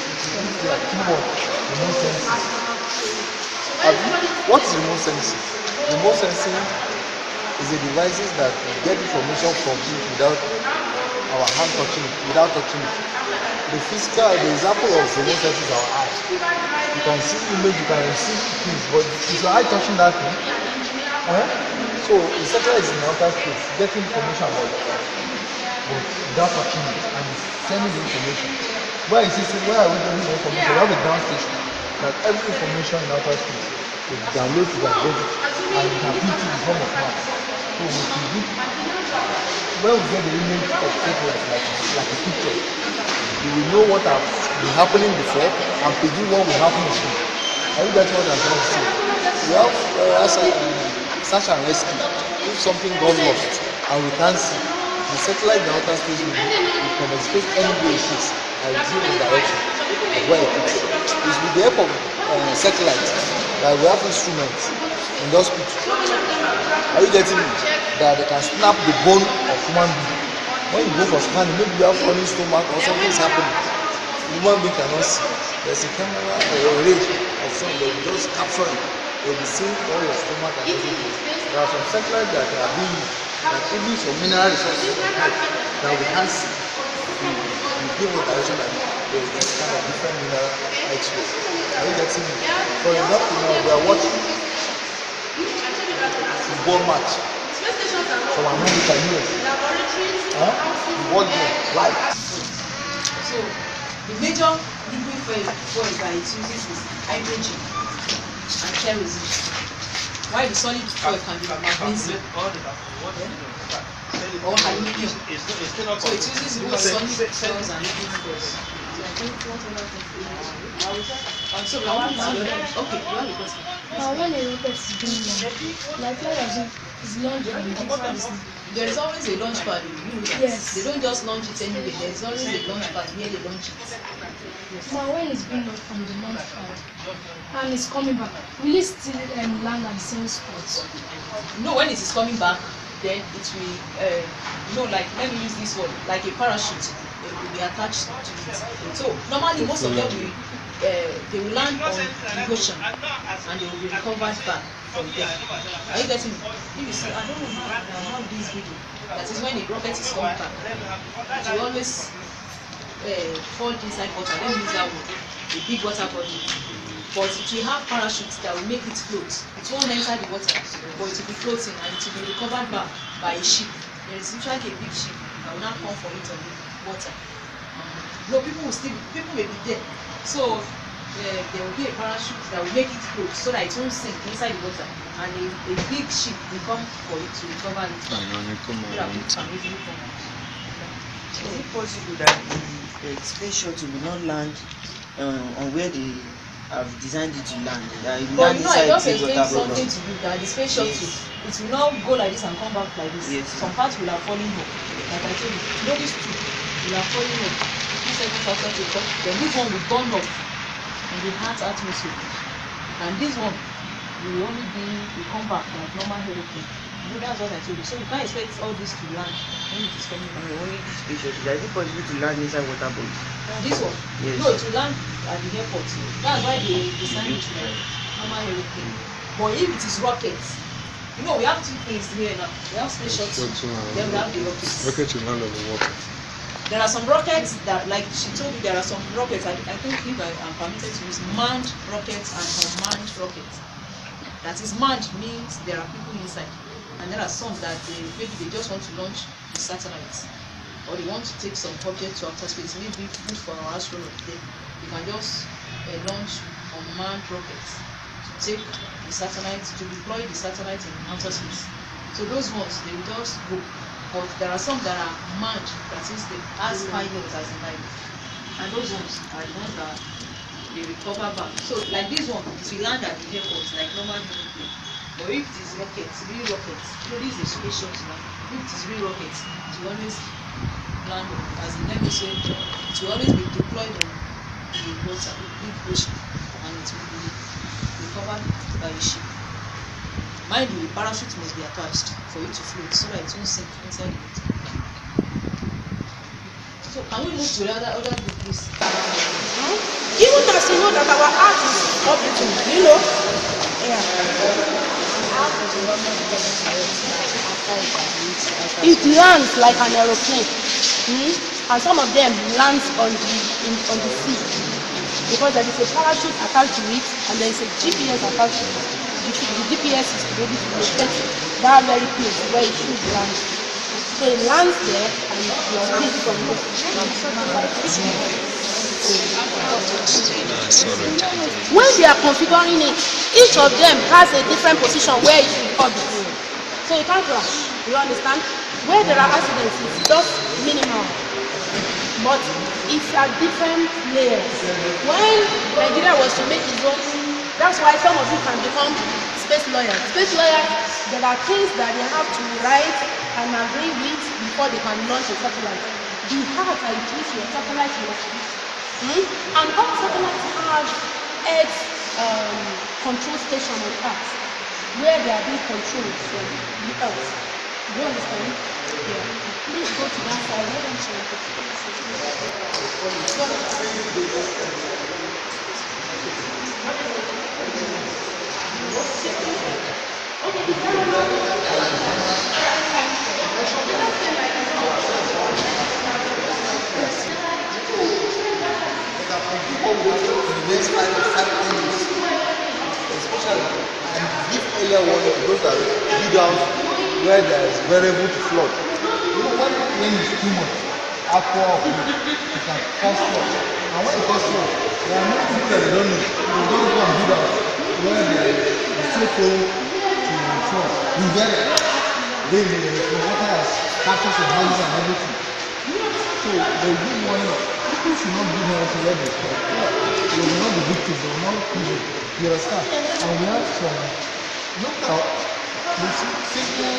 What is remote sensing? Remote sensing is the devices that get information from it without our hand touching it, without touching it. The example of remote sensing is our eye. You can see image, you can see things, but is your eye touching that thing? So the satellite is in outer space, getting information about it, but without touching it, and it's sending the information. Where are we getting the information? We have a ground station that every information in outer space is downloaded to their body, and you can put it in the form of maps. So when we get the image of satellite like a picture, we will know what has been happening before and predict what will happen again. Are you getting what I'm trying to say? We have search and rescue. If something got lost and we can't see, the satellite in the outer space will communicate anywhere it is and give the direction of where it is. It's with the help of satellite that we have instruments in the hospital. Are you getting me? That they can snap the bone of human being. When you go for scanning, maybe you have funny stomach or something is happening. Human being cannot see. There's a camera or a ray of something that will just capture it. They will see all your stomach and everything. There are some satellites that are being used, that even some mineral resources that we can't see. We give a direction that there is this kind of different mineral X-ray. Are you getting me? For example, now we are watching football match from America, US. What life? So the major liquid fuel that it uses is hydrogen and kerosene. While the solid fuel can be magnesium or aluminium. So it uses both solid fuels and liquid fuels. So I want to okay, you have a question. When a rocket is being launched, like is launched and there is always a launch pad. Yes. They don't just launch it anyway. There is always a launch pad where they launch it. Yes. Now when it's being launched from the launch pad and it's coming back, will it still land at the same spot? No, when it is coming back, then it will, like, let me use this word, like a parachute. It will be attached to it. So normally most of them will they will land on the ocean and they will be recovered back from there. Are you getting me? If you see, I don't know how this video. That is when a rocket is coming back. It will always fall inside water. Let me use that word. A big water body. But it will have parachutes that will make it float. It won't enter the water, but it will be floating and it will be recovered back by a ship. There is usually a big ship that will not come for it on the water. No, people may be there. So there will be a parachute that will make it float so that it won't sink inside the water, and a big ship will come for it to recover it. Is it possible that the space shuttle will not land on where they have designed it to land? But you know, I just explained something to you that the space shuttle, it will not go like this and come back like this. Yes. Some parts will have fallen off. Like I told you, these two will have fallen off. Then this one will burn up in the Earth's atmosphere, and this one will come back like normal aeroplane. That's what I told you. So you can't expect all this to land when it is coming back. Only this space shuttle. Is it possible to land inside water bodies? This one? Yes. No, it will land at the airport. That's why they designed it to be normal aeroplane. But if it is rockets, you know, we have two things here now. We have space shuttle, then we have the rockets. Rocket will land on the water. There are some rockets that, like she told you, there are some rockets, I think if I am permitted to use manned rockets and unmanned rockets. That is, manned means there are people inside. And there are some that maybe they just want to launch the satellites, or they want to take some object to outer space, maybe good for our astronauts. They can just launch unmanned rockets to take the satellites, to deploy the satellite in outer space. So those ones, they will just go. But there are some that are manned, that is, as pilots as in pilots. And those ones are the ones that they recover back. So like this one, it will land at the airport like normal plane. But if it is rockets, real rockets, this is a space shuttle now. If it is real rockets, it will always land on, as in let me say, it will always be deployed on the water, the big ocean, and it will be recovered by a ship. Mind you, the parachute must be attached for it to float so that it won't sink inside the water. So can we move to the other group, please? Even as you know that our art is everything, you know. Yeah. It lands like an aeroplane, and some of them lands on the sea because there is a parachute attached to it and there is a GPS attached to it. The GPS is to be able to locate that very place where it should land. So it lands there and you are released from it. When we are configuring it, each of them has a different position where it should orbit. So you can't crash. You understand? Where there are accidents, it's just minimal. But it's at different layers. When Nigeria was to make its own, that's why some of you can become space lawyers. Space lawyers, there are things that they have to write and agree with before they can launch a satellite. The heart at which your satellite must be. And all satellites have Earth control station on Earth, where they are being controlled from the Earth. Do you understand? Yeah. Please go to that side. Let them show you. Next 5 or 7 minutes, especially, and give earlier warning to those that dig out where there is variable to flood. You know, when rain is too much, aqua or it can cause flood. And when it causes flood, there are many people that they don't know. They don't go and dig out where there is so cold to flood. You get it. Then the water has captured some houses and everything. So they give warning. People should not be here to where they flood. They will not be victims, they will not be. You understand? And we have some, look out, the simple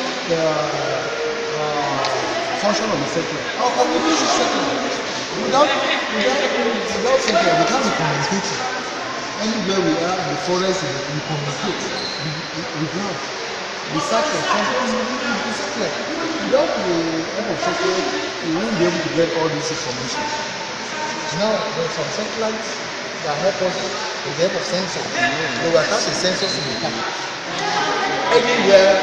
function of the settler. Our communication is settler. Without settler, we can't be communicating. Anywhere we are in the forest, we communicate. We ground. We search for something, we settler. Without the help of settler, we won't be able to get all this information. Now, there are some satellites that help us with the help of sensors. They will attach the sensors in the car. Anywhere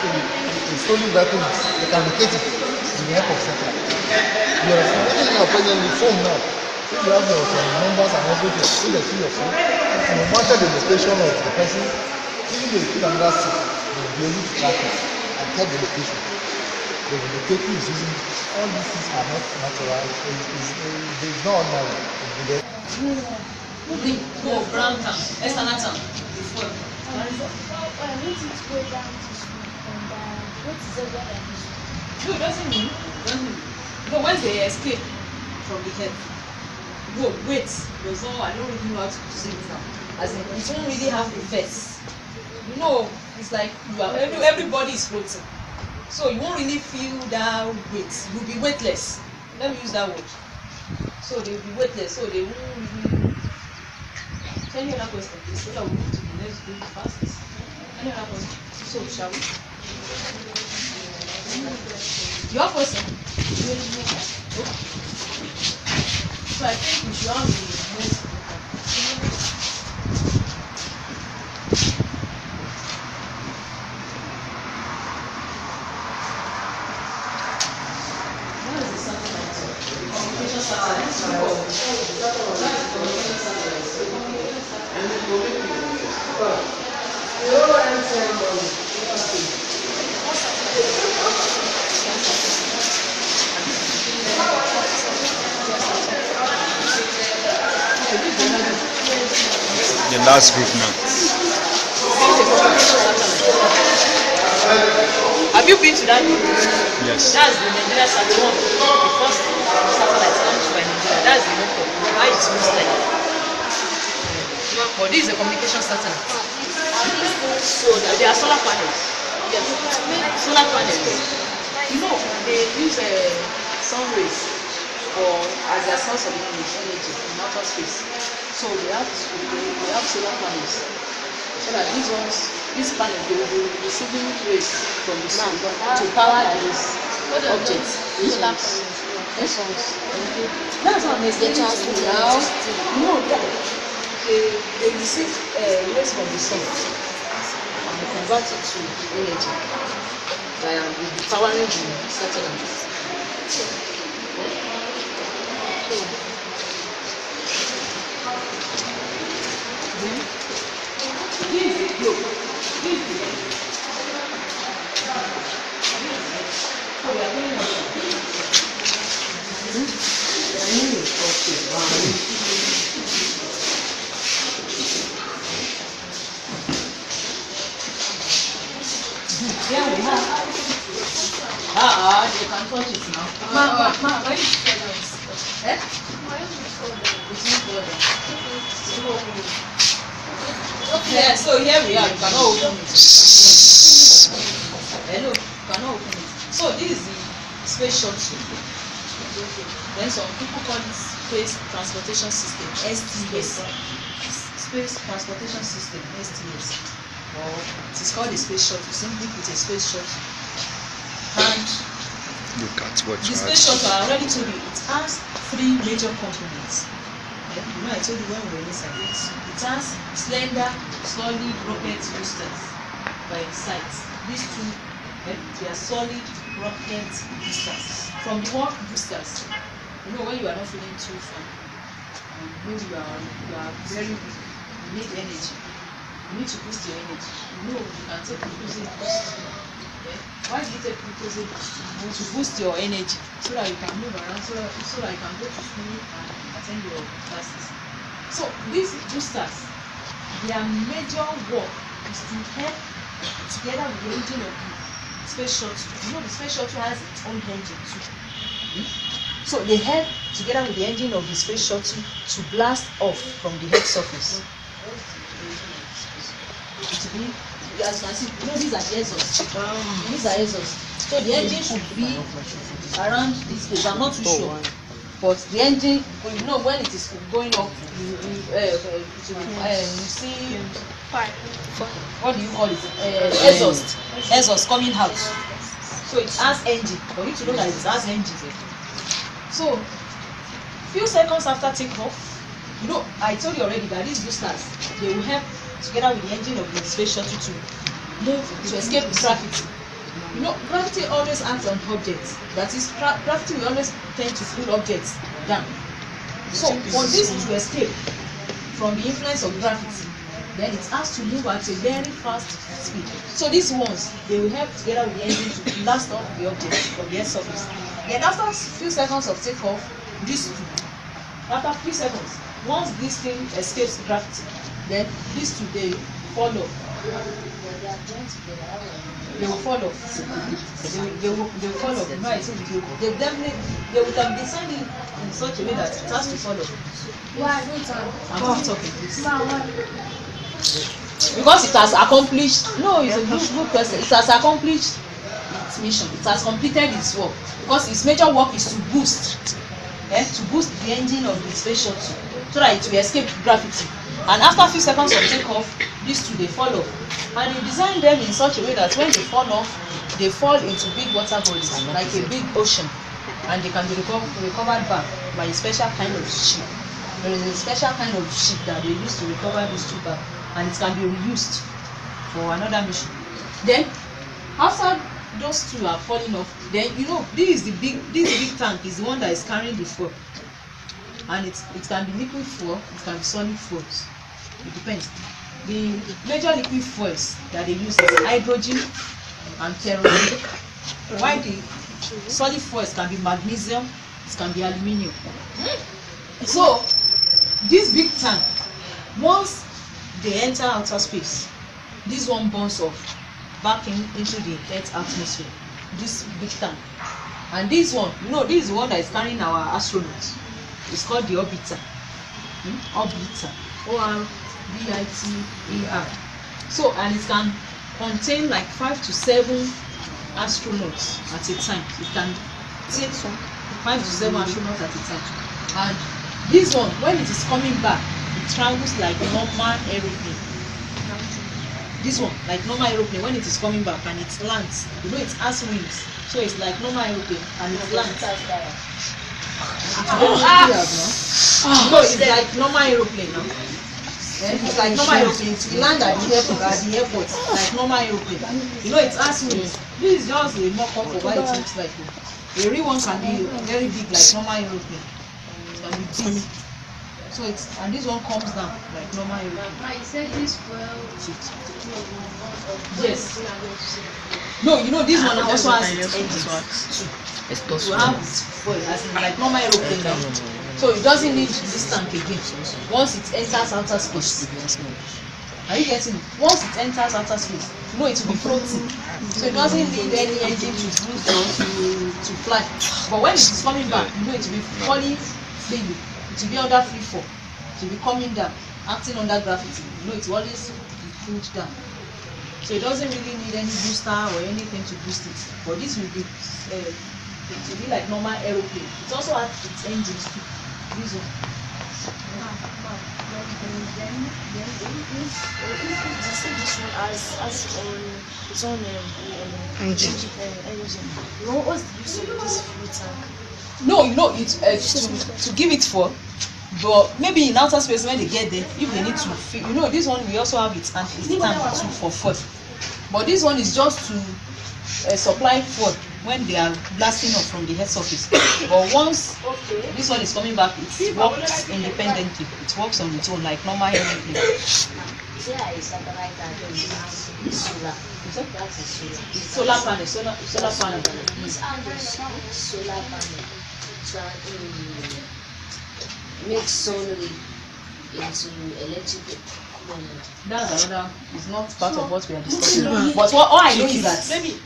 the stolen vehicle is, they can locate it with the help of satellite. You understand? Even you are present the phone now, if you have your numbers and everything, if they see your phone, and no matter the location of the person, even though you put another seat, they will be able to track it and tell the location. They will locate who is using it. All these things are not natural. It's not ordinary. Go Brown Town, Estana Town. Before. No, it doesn't mean. No, once they escape from the head, go, wait. There's no, I don't really know how to say it now. As in, you don't really have effects. You know, it's like you are, everybody is floating. So you won't really feel that weight. You'll be weightless. Let me use that word. So they'll be weightless. So they won't really. Any other question, please? So that we move to the next group fast. Any other question? So shall we? Your question? Okay. So I think we should have the next group. The last group now. Have you been to that group? Yes. That's the Nigeria satellite. The first satellite launched by Nigeria. That's the method. How it looks like. But this is a communication satellite. So there are solar panels. Yes, solar panels. You know, they use sun rays as their source of energy in outer space. So they have solar panels. So that these panels, they will be receiving rays from the sun to power these objects. Solar panels. That's what makes them now. No, they receive rays from the sun and they convert it to energy by powering the satellites. This is the globe. This is the end. So we are going on. Here we have. You can touch it now. Why is it so nice? Yeah, so here we are. You cannot open it. Hello, you cannot open it. So this is the space shuttle. Then some people call it space transportation system, STS. Space transportation system, STS. Or it is called a space shuttle. Simply put, a space shuttle. And look at what the space shuttle, I already told you, it has 3 major components. You know, I told you when we were inside it. It has slender, solid rocket boosters by its sides. These two, they are solid rocket boosters. From the word boosters, you know, when you are not feeling too fun, maybe you are very weak, you need energy. You need to boost your energy. You know, you can take glucose boost. Why do you take glucose boost? To boost your energy, so that you can move around, so that you can go to school and attend your classes. So these boosters, their major work is to help together with the engine of the space shuttle. You know, the space shuttle has its own engine too. So they help together with the engine of the space shuttle to blast off from the Earth's surface. To be, as you can see, you know, these are the exhausts. These are exhausts. So the engine should be around this place. I'm not too sure, but the engine, you know, when it is going up, you see, what do you call it? Exhaust coming out. So it has engine. For you to know that it has engine. So few seconds after takeoff, you know, I told you already that these boosters, they will help together with the engine of the space shuttle to move, to escape gravity. You know, gravity always acts on objects. That is, gravity will always tend to pull objects down. So for this to escape from the influence of gravity, then it has to move at a very fast speed. So these ones, they will help together with the engine to blast off the objects from the Earth's surface. Then after a few seconds of takeoff, these two, after a few seconds, once this thing escapes gravity, then these two, they fall off. They will fall off. They will fall off. Right? So they will have designed it in such a way that it has to fall off. Why? I'm still talking, please. Because it has accomplished. No, it's a good question. It has accomplished its mission. It has completed its work. Because its major work is to boost the engine of the space shuttle so that it will escape gravity. And after a few seconds of takeoff, these two, they fall off. And you design them in such a way that when they fall off, they fall into big water bodies, like a big ocean, and they can be recovered back by a special kind of ship. There is a special kind of ship that they use to recover these two back, and it can be reused for another mission. Then, after those two are falling off, then you know this big tank is the one that is carrying the fuel, and it can be liquid fuel, it can be solid fuels. It depends. The major liquid fuels that they use is hydrogen and kerosene. While the solid fuels can be magnesium, it can be aluminium. So this big tank, once they enter outer space, this one burns off back into the Earth's atmosphere. This big tank, and this one, you know, this is the one that is carrying our astronauts. It's called the orbiter. Orbiter. BITAR. So, and it can contain like 5 to 7 astronauts at a time. It can take 5 to 7 astronauts at a time. And this one, when it is coming back, it travels like a normal aeroplane. This one, like normal aeroplane, when it is coming back and it lands, you know it has wings, so it's like normal aeroplane and it lands. No, it's like normal aeroplane now. It's like normal aeroplane. It will land at the airport, like normal aeroplane. You know it has wings. This is just a mock-up of what it looks like. A real one can be very big, like normal aeroplane. It can be big. So it's, and this one comes down like normal aeroplane. I said this well. Yes. No, you know this one also has its engines too. It will have its fuel as in like normal aeroplane now. So it doesn't need this tank again. Once it enters outer space. Are you getting it? Once it enters outer space, you know it will be floating. So it doesn't need any engine to boost or to fly. But when it is coming back, you know it will be fully stable. It will be under free fall. It will be coming down, acting under gravity. You know it will always be pulled down. So it doesn't really need any booster or anything to boost it. But this will be it will be like normal aeroplane. It also has its engines too. This one. This one has its own engine. What's the use of this fuel tank? No, you know it's to give it for. But maybe in outer space when they get there, if they need to fill, you know this one we also have its tank too for fuel. But this one is just to supply fuel when they are blasting off from the head surface. But once this one is coming back, it works independently. It works on its own like normal aeroplane. Solar panel. Solar panel. Make solely into electric moment. That's another. It's not part of what we are discussing. But what all I know is that maybe.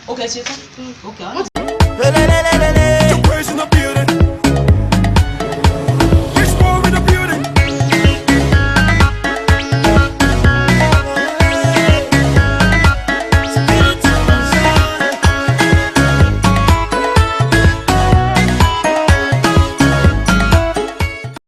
Okay, so okay.